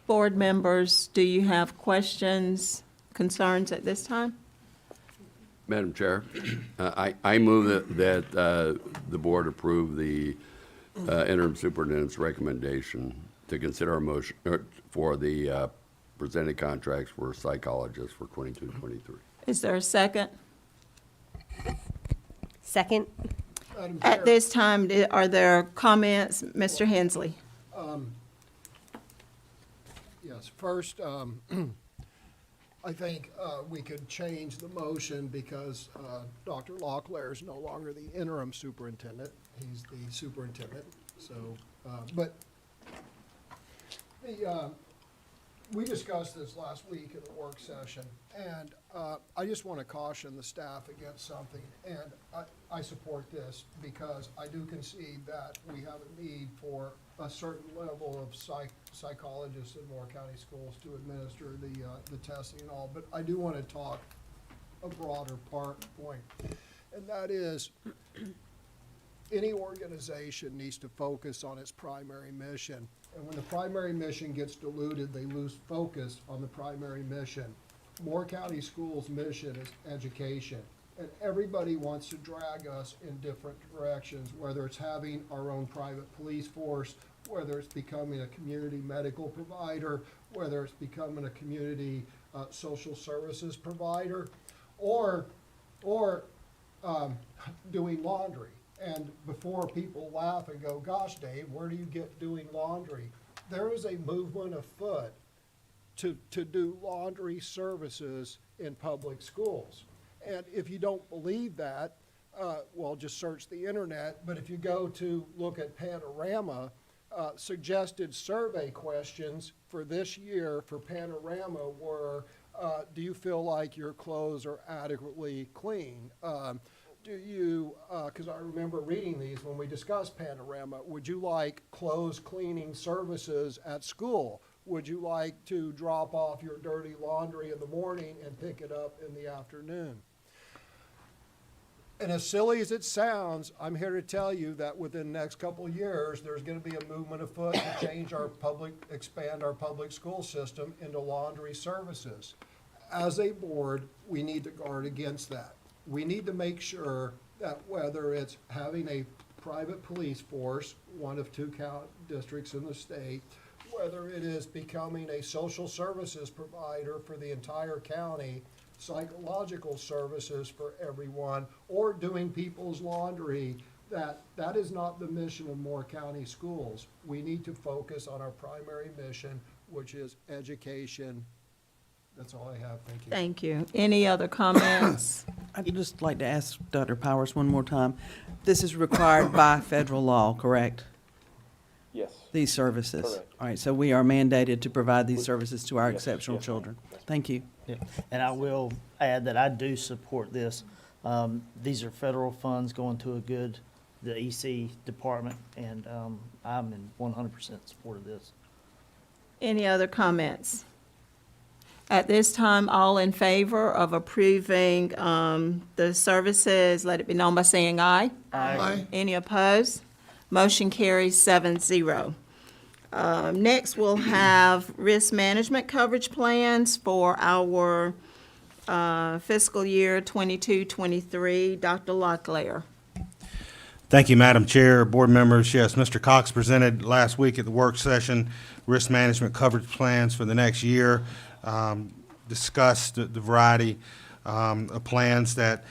Board members, do you have questions, concerns at this time? Madam Chair, I move that the board approve the interim superintendent's recommendation to consider a motion for the presented contracts for psychologists for 22-23. Is there a second? Second. Madam At Chair, this time, are there comments? Mr. Hensley? yes, first, I think we could change the motion because Dr. Locklear is no longer the interim superintendent. He's the superintendent. So, but we discussed this last week in the work session, and I just want to caution the staff against something. And I support this because I do concede that we have a need for a certain level of psychologists in Moore County schools to administer the testing and all. But I do want to talk a broader point, and that is any organization needs to focus on its primary mission. And when the primary mission gets diluted, they lose focus on the primary mission. Moore County Schools' mission is education, and everybody wants to drag us in different directions, whether it's having our own private police force, whether it's becoming a community medical provider, whether it's becoming a community social services provider, or doing laundry. And before people laugh and go, gosh, Dave, where do you get doing laundry? There is a movement afoot to do laundry services in public schools. And if you don't believe that, well, just search the internet. But if you go to look at Panorama, suggested survey questions for this year for Panorama were, do you feel like your clothes are adequately clean? Do you, because I remember reading these when we discussed Panorama, would you like clothes cleaning services at school? Would you like to drop off your dirty laundry in the morning and pick it up in the afternoon? And as silly as it sounds, I'm here to tell you that within the next couple of years, there's going to be a movement afoot to change expand our public school system into laundry services. As a board, we need to guard against that. We need to make sure that whether it's having a private police force, one of 2 districts in the state, whether it is becoming a social services provider for the entire county, psychological services for everyone, or doing people's laundry, that is not the mission of Moore County Schools. We need to focus on our primary mission, which is education. That's all I have. Thank you. Thank you. Any other comments? I'd just like to ask Dr. Powers one more time. This is required by federal law, correct? Yes. These services? Correct. All right, so we are mandated to provide these services to our Yes, exceptional yes, children. ma'am. Yes, ma'am. Thank you. Yeah. And I will add that I do support this. These are federal funds going to the EC department, and I'm in 100% support of this. Any other comments? At this time, all in favor of approving the services, let it be known by saying aye. Aye. Any opposed? Motion carries 7-0. Next, we'll have risk management coverage plans for our fiscal year 22-23. Dr. Locklear. Thank you, Madam Chair, board members. Yes, Mr. Cox presented last week at the work session risk management coverage plans for the next year. Discussed the variety of plans that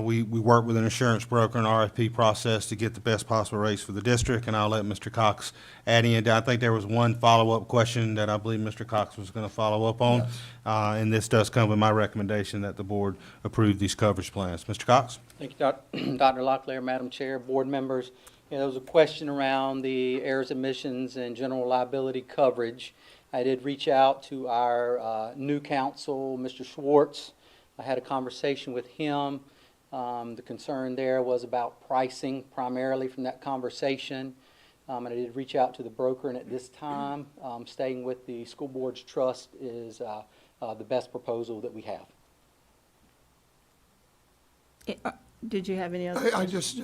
we work with an insurance broker and RFP process to get the best possible rates for the district, and I'll let Mr. Cox add in. I think there was one follow-up question that I believe Mr. Cox was going to follow up on, and this does come with my recommendation that the board approve these coverage plans. Mr. Cox? Thank you, Dr. Locklear, Madam Chair, board members. There was a question around the errors, omissions, and general liability coverage. I did reach out to our new counsel, Mr. Schwartz. I had a conversation with him. The concern there was about pricing primarily from that conversation. And I did reach out to the broker, and at this time, staying with the school board's trust is the best proposal that we have. Did you have any other? I just,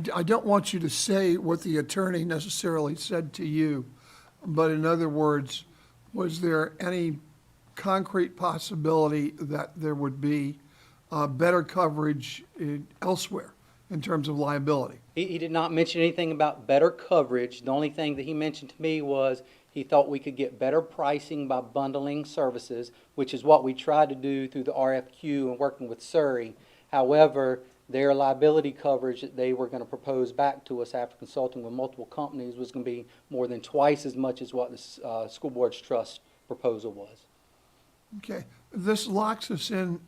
I don't want you to say what the attorney necessarily said to you, but in other words, was there any concrete possibility that there would be better coverage elsewhere in terms of liability? He did not mention anything about better coverage. The only thing that he mentioned to me was he thought we could get better pricing by bundling services, which is what we tried to do through the RFQ and working with Surrey. However, their liability coverage that they were going to propose back to us after consulting with multiple companies was going to be more than twice as much as what the school board's trust proposal was. Okay, this locks us in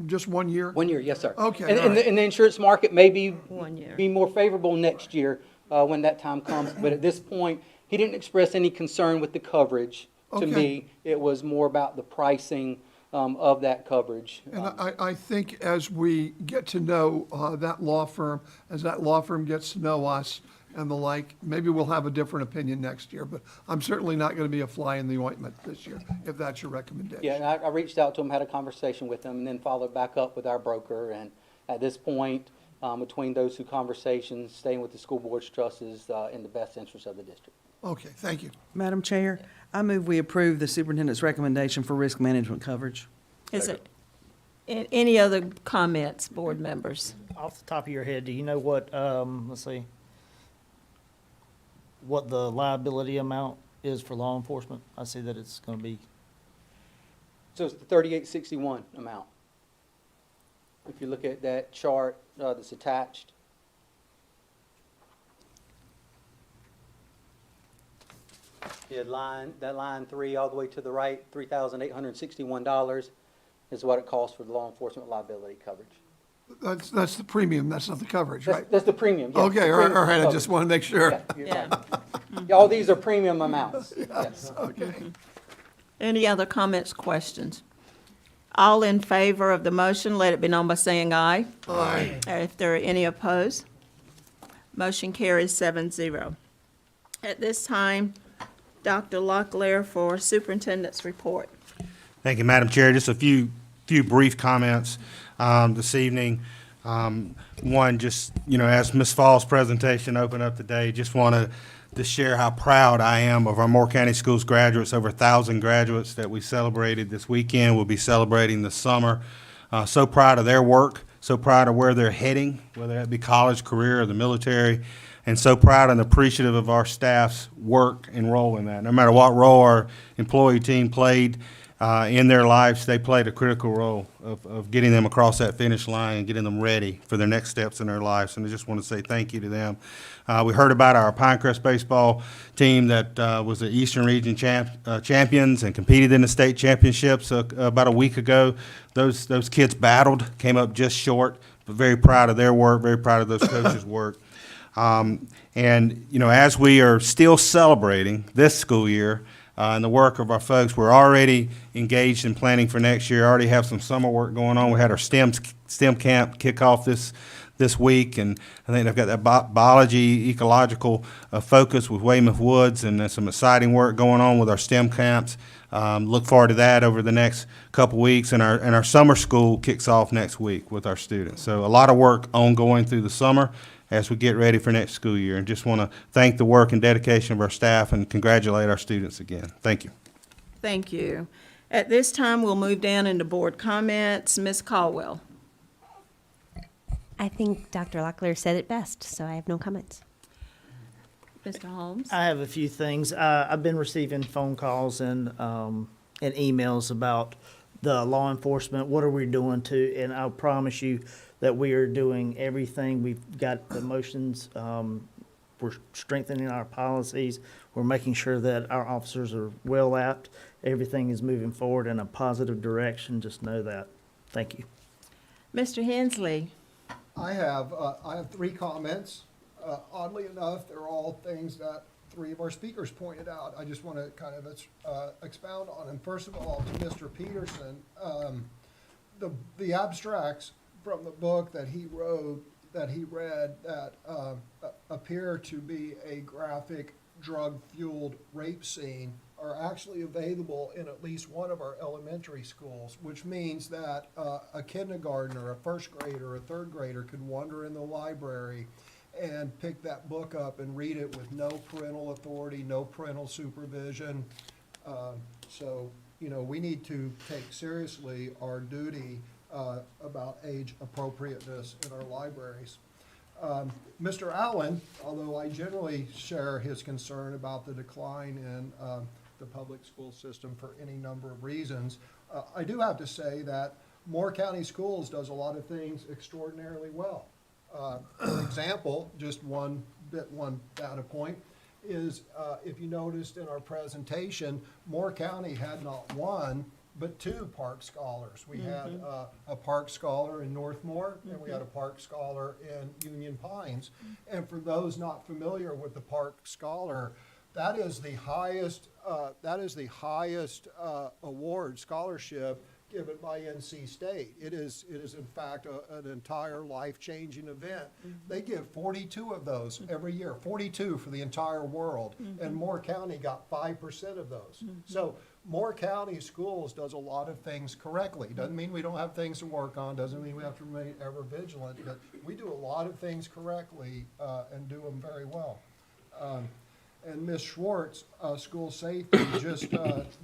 just 1 year? 1 year, yes, sir. Okay, And, all right. and the insurance market may be 1 year. be more favorable next year when that time comes. But at this point, he didn't express any concern with the coverage. To Okay. me, it was more about the pricing of that coverage. And I think as we get to know that law firm, as that law firm gets to know us and the like, maybe we'll have a different opinion next year. But I'm certainly not going to be a fly in the ointment this year, if that's your recommendation. Yeah, and I reached out to him, had a conversation with him, and then followed back up with our broker. And at this point, between those two conversations, staying with the school board's trust is in the best interest of the district. Okay, thank you. Madam Chair, I move we approve the superintendent's recommendation for risk management coverage. Is it, any other comments, board members? Off the top of your head, do you know what, let's see, what the liability amount is for law enforcement? I see that it's going to be, So it's the 3861 amount. If you look at that chart that's attached. Yeah, line 3 all the way to the right, $3,861 is what it costs for the law enforcement liability coverage. That's the premium, that's not the coverage, right? That's the premium, yes. Okay, the all premium right, I coverage. just want to make sure. Yeah, you're Yeah. right. All these are premium amounts. Yes. Okay. Any other comments, questions? All in favor of the motion, let it be known by saying aye. Aye. If there are any opposed, motion carries 7-0. At this time, Dr. Locklear for Superintendent's report. Thank you, Madam Chair. Just a few brief comments this evening. One, just, as Ms. Fall's presentation opened up today, just want to share how proud I am of our Moore County Schools graduates, over 1,000 graduates that we celebrated this weekend. We'll be celebrating this summer. So proud of their work, so proud of where they're heading, whether that be college, career, or the military, and so proud and appreciative of our staff's work and role in that. No matter what role our employee team played in their lives, they played a critical role of getting them across that finish line and getting them ready for their next steps in their lives. And I just want to say thank you to them. We heard about our Pinecrest baseball team that was the Eastern Region champions and competed in the state championships about a week ago. Those kids battled, came up just short, but very proud of their work, very proud of those coaches' work. And, as we are still celebrating this school year and the work of our folks, we're already engaged in planning for next year, already have some summer work going on. We had our STEM camp kick off this week, and I think they've got that biology, ecological focus with Weymouth Woods, and there's some exciting work going on with our STEM camps. Look forward to that over the next couple weeks, and our summer school kicks off next week with our students. So a lot of work ongoing through the summer as we get ready for next school year, and just want to thank the work and dedication of our staff and congratulate our students again. Thank you. Thank you. At this time, we'll move down into board comments. Ms. Caldwell. I think Dr. Locklear said it best, so I have no comments. Mr. Holmes. I have a few things. I've been receiving phone calls and emails about the law enforcement. What are we doing and I'll promise you that we are doing everything. We've got the motions. We're strengthening our policies. We're making sure that our officers are well apt. Everything is moving forward in a positive direction. Just know that. Thank you. Mr. Hensley. I have 3 comments. Oddly enough, they're all things that 3 of our speakers pointed out. I just want to kind of expound on them. First of all, to Mr. Peterson, the abstracts from the book that he wrote, that he read, that appear to be a graphic drug-fueled rape scene are actually available in at least one of our elementary schools, which means that a kindergartner, a first grader, a third grader could wander in the library and pick that book up and read it with no parental authority, no parental supervision. So, we need to take seriously our duty about age appropriateness in our libraries. Mr. Allen, although I generally share his concern about the decline in the public school system for any number of reasons, I do have to say that Moore County Schools does a lot of things extraordinarily well. For example, just one data point is, if you noticed in our presentation, Moore County had not one, but 2 Park Scholars. We had a Park Scholar in Northmore, and we had a Park Scholar in Union Pines. And for those not familiar with the Park Scholar, that is the highest award, scholarship, given by NC State. It is in fact an entire life-changing event. They give 42 of those every year, 42 for the entire world, and Moore County got 5% of those. So Moore County Schools does a lot of things correctly. Doesn't mean we don't have things to work on, doesn't mean we have to remain ever vigilant, but we do a lot of things correctly and do them very well. And Ms. Schwartz, school safety, just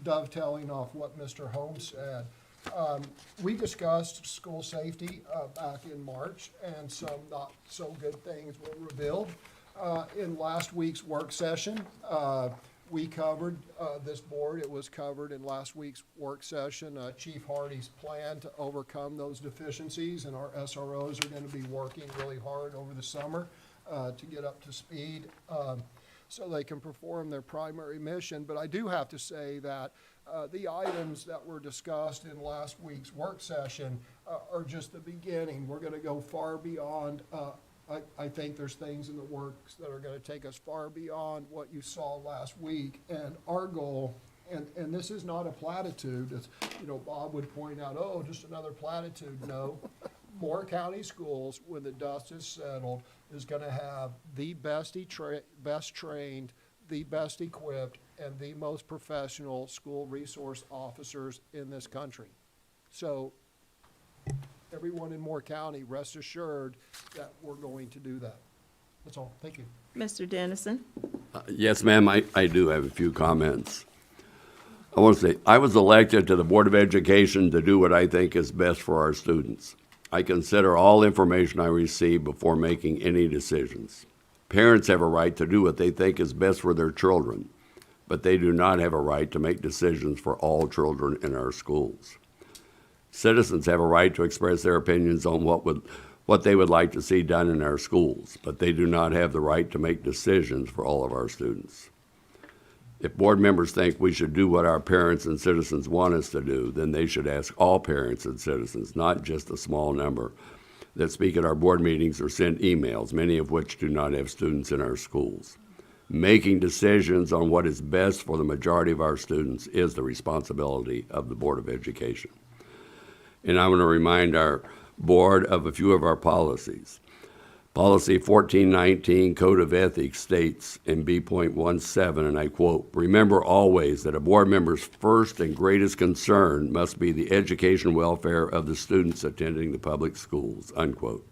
dovetailing off what Mr. Holmes said. We discussed school safety back in March, and some not so good things were revealed. In last week's work session, we covered, this board, it was covered in last week's work session, Chief Hardy's plan to overcome those deficiencies, and our SROs are gonna be working really hard over the summer to get up to speed so they can perform their primary mission. But I do have to say that the items that were discussed in last week's work session are just the beginning. We're gonna go far beyond, I think there's things in the works that are gonna take us far beyond what you saw last week. And our goal, and this is not a platitude, it's, you know, Bob would point out, oh, just another platitude. No. Moore County Schools, when the dust is settled, is gonna have the best trained, the best equipped, and the most professional school resource officers in this country. So everyone in Moore County, rest assured that we're going to do that. That's all. Thank you. Mr. Dennison? Yes, ma'am, I do have a few comments. I want to say, I was elected to the Board of Education to do what I think is best for our students. I consider all information I receive before making any decisions. Parents have a right to do what they think is best for their children, but they do not have a right to make decisions for all children in our schools. Citizens have a right to express their opinions on what they would like to see done in our schools, but they do not have the right to make decisions for all of our students. If board members think we should do what our parents and citizens want us to do, then they should ask all parents and citizens, not just a small number that speak at our board meetings or send emails, many of which do not have students in our schools. Making decisions on what is best for the majority of our students is the responsibility of the Board of Education. And I want to remind our board of a few of our policies. Policy 1419, Code of Ethics, states in B.17, and I quote, "Remember always that a board member's first and greatest concern must be the education welfare of the students attending the public schools," unquote.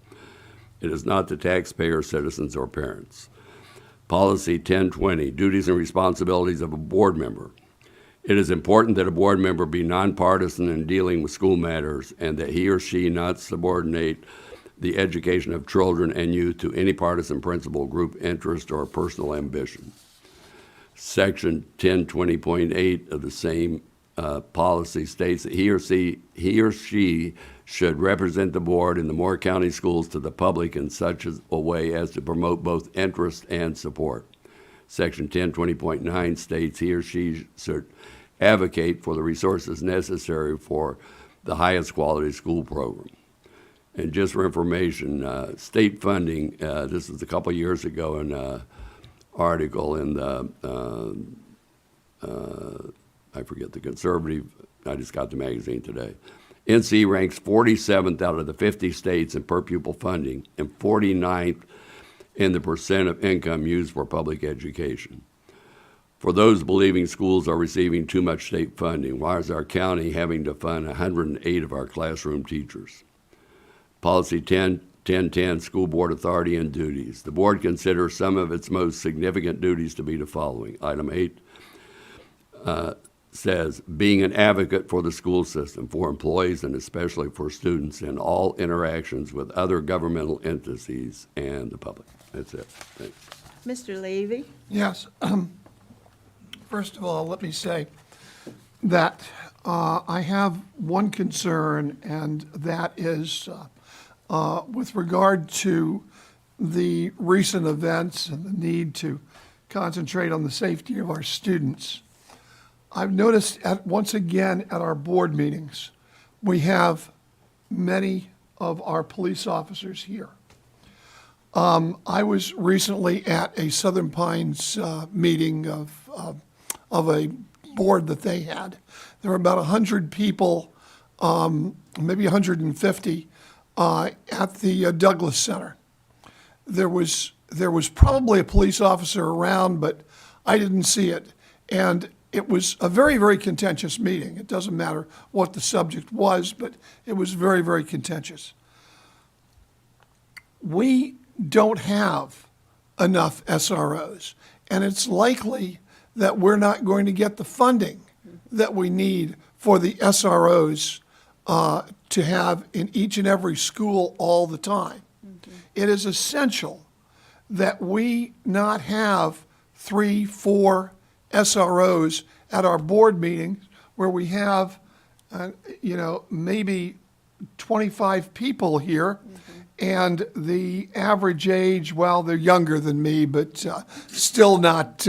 It is not the taxpayer, citizens, or parents. Policy 1020, Duties and Responsibilities of a Board Member. It is important that a board member be nonpartisan in dealing with school matters and that he or she not subordinate the education of children and youth to any partisan principle, group interest, or personal ambition. Section 1020.8 of the same policy states that he or she should represent the board in the Moore County schools to the public in such a way as to promote both interest and support. Section 1020.9 states he or she should advocate for the resources necessary for the highest quality school program. And just for information, state funding, this was a couple years ago in an article in the, I forget the conservative, I just got the magazine today. NC ranks 47th out of the 50 states in per pupil funding and 49th in the percent of income used for public education. For those believing schools are receiving too much state funding, why is our county having to fund 108 of our classroom teachers? Policy 1010, School Board Authority and Duties. The board considers some of its most significant duties to be the following. Item 8 says, being an advocate for the school system, for employees and especially for students in all interactions with other governmental entities and the public. That's it. Thanks. Mr. Levy? Yes. First of all, let me say that I have one concern, and that is with regard to the recent events and the need to concentrate on the safety of our students. I've noticed once again at our board meetings, we have many of our police officers here. I was recently at a Southern Pines meeting of a board that they had. There were about 100 people, maybe 150, at the Douglas Center. There was probably a police officer around, but I didn't see it. And it was a very, very contentious meeting. It doesn't matter what the subject was, but it was very, very contentious. We don't have enough SROs, and it's likely that we're not going to get the funding that we need for the SROs to have in each and every school all the time. It is essential that we not have 3, 4, SROs at our board meetings where we have, maybe 25 people here. And the average age, well, they're younger than me, but still not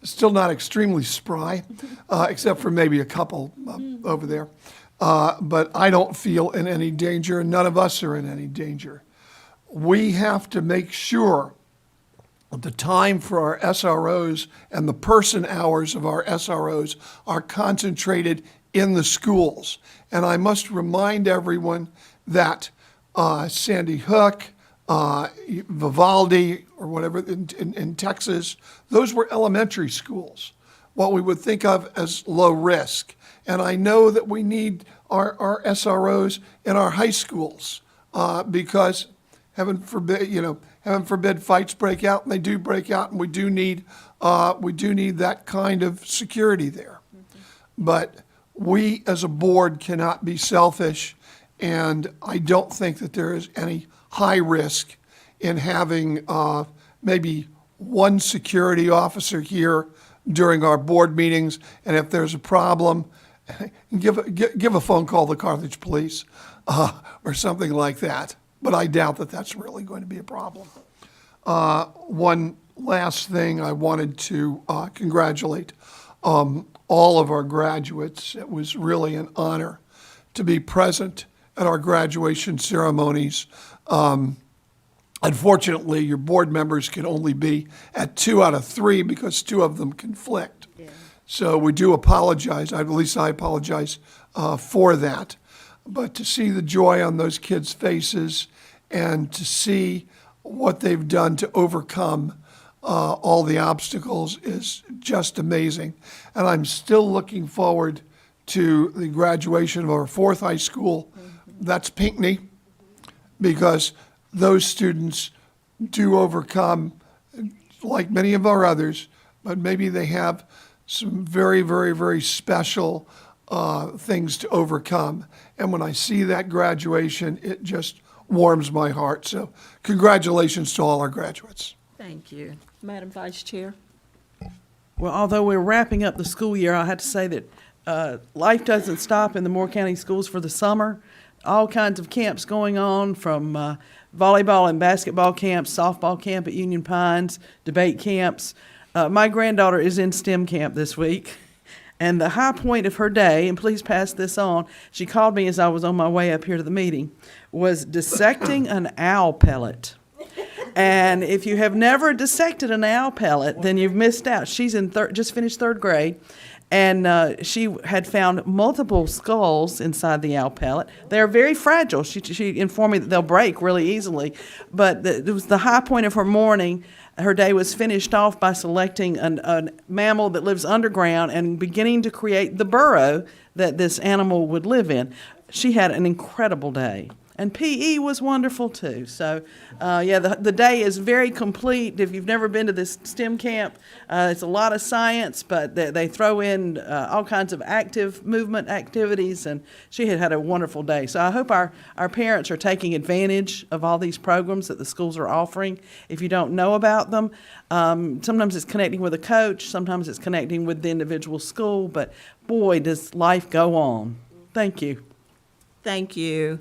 extremely spry, except for maybe a couple over there. But I don't feel in any danger, and none of us are in any danger. We have to make sure that the time for our SROs and the person hours of our SROs are concentrated in the schools. And I must remind everyone that Sandy Hook, Vivaldi, or whatever in Texas, those were elementary schools, what we would think of as low risk. And I know that we need our SROs in our high schools because heaven forbid fights break out, and they do break out, and we do need that kind of security there. But we as a board cannot be selfish, and I don't think that there is any high risk in having maybe one security officer here during our board meetings, and if there's a problem, give a phone call to the Carthage Police or something like that. But I doubt that that's really going to be a problem. One last thing, I wanted to congratulate all of our graduates. It was really an honor to be present at our graduation ceremonies. Unfortunately, your board members can only be at 2 out of 3 because 2 of them conflict. Yeah. So we do apologize. At least I apologize for that. But to see the joy on those kids' faces and to see what they've done to overcome all the obstacles is just amazing. And I'm still looking forward to the graduation of our 4th high school. That's Pinckney, because those students do overcome, like many of our others, but maybe they have some very, very, very special things to overcome. And when I see that graduation, it just warms my heart. So congratulations to all our graduates. Thank you. Madam Vice Chair. Well, although we're wrapping up the school year, I had to say that life doesn't stop in the Moore County schools for the summer. All kinds of camps going on, from volleyball and basketball camps, softball camp at Union Pines, debate camps. My granddaughter is in STEM camp this week, and the high point of her day, and please pass this on, she called me as I was on my way up here to the meeting, was dissecting an owl pellet. And if you have never dissected an owl pellet, then you've missed out. She's in just finished 3rd grade. And she had found multiple skulls inside the owl pellet. They're very fragile. She informed me that they'll break really easily. But it was the high point of her morning. Her day was finished off by selecting a mammal that lives underground and beginning to create the burrow that this animal would live in. She had an incredible day. And PE was wonderful too. So, the day is very complete. If you've never been to this STEM camp, it's a lot of science, but they throw in all kinds of active movement activities, and she had a wonderful day. So I hope our parents are taking advantage of all these programs that the schools are offering. If you don't know about them, sometimes it's connecting with a coach, sometimes it's connecting with the individual school, but boy, does life go on. Thank you. Thank you.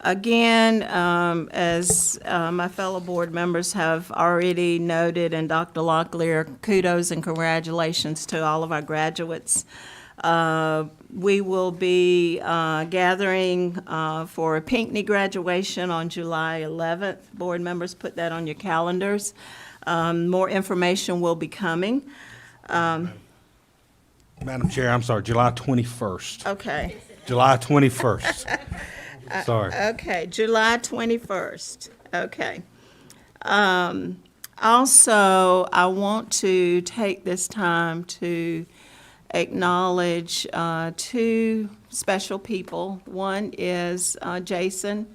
Again, as my fellow board members have already noted, and Dr. Locklear, kudos and congratulations to all of our graduates. We will be gathering for a Pinckney graduation on July 11th. Board members, put that on your calendars. More information will be coming. Madam Chair, I'm sorry, July 21st. Okay. July 21st. Sorry. Okay, July 21st. Okay. Also, I want to take this time to acknowledge 2 special people. One is Jason.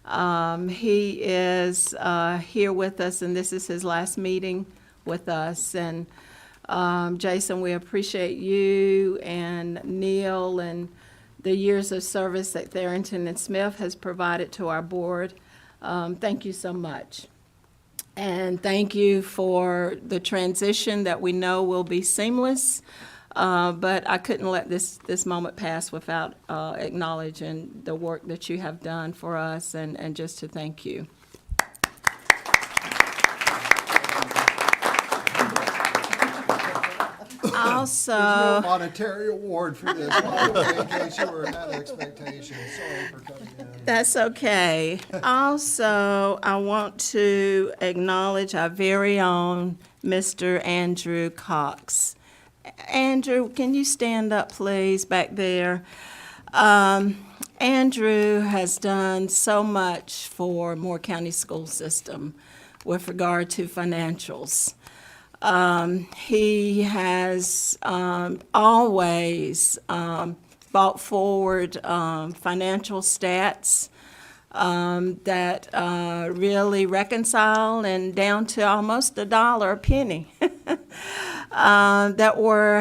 He is here with us, and this is his last meeting with us. And Jason, we appreciate you and Neil and the years of service that Tharrington and Smith has provided to our board. Thank you so much. And thank you for the transition that we know will be seamless. But I couldn't let this moment pass without acknowledging the work that you have done for us and just to thank you. There's no Also, monetary award for this, by the way, in case you were in that expectation. Sorry for cutting in. that's okay. Also, I want to acknowledge our very own Mr. Andrew Cox. Andrew, can you stand up, please, back there? Andrew has done so much for Moore County School System with regard to financials. He has always brought forward financial stats that really reconcile and down to almost $1 a penny that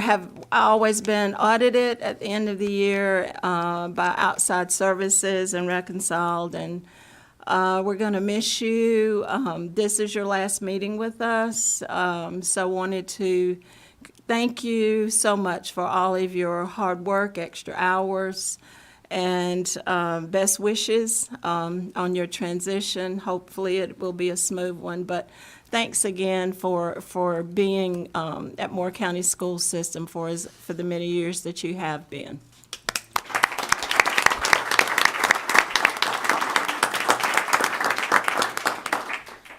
have always been audited at the end of the year by outside services and reconciled. And we're going to miss you. This is your last meeting with us, so wanted to thank you so much for all of your hard work, extra hours, and best wishes on your transition. Hopefully it will be a smooth one, but thanks again for being at Moore County School System for the many years that you have been.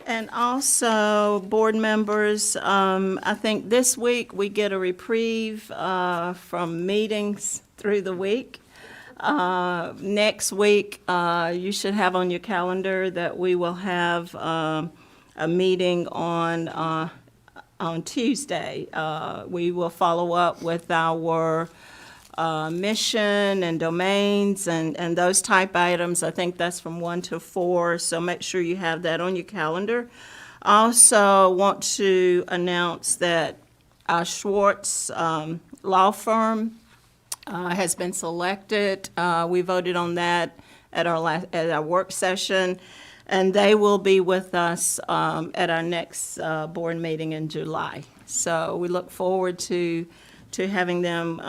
And also, board members, I think this week we get a reprieve from meetings through the week. Next week, you should have on your calendar that we will have a meeting on Tuesday. We will follow up with our mission and domains and those type items. I think that's from 1 to 4, so make sure you have that on your calendar. Also want to announce that our Schwartz law firm has been selected. We voted on that at our work session, and they will be with us at our next board meeting in July. So we look forward to having them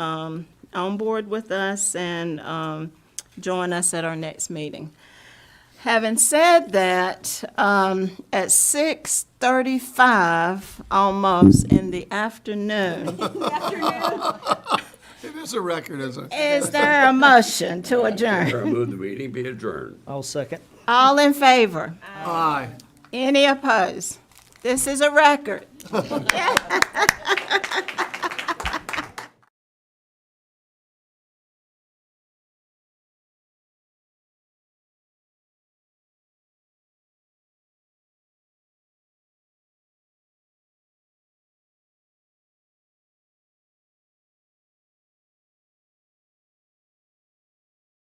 on board with us and join us at our next meeting. Having said that, at 6:35 almost in the afternoon, It is a record, isn't it? is there a motion to I adjourn? move the meeting be adjourned. I'll second. All in favor? Aye. Any opposed? This is a record.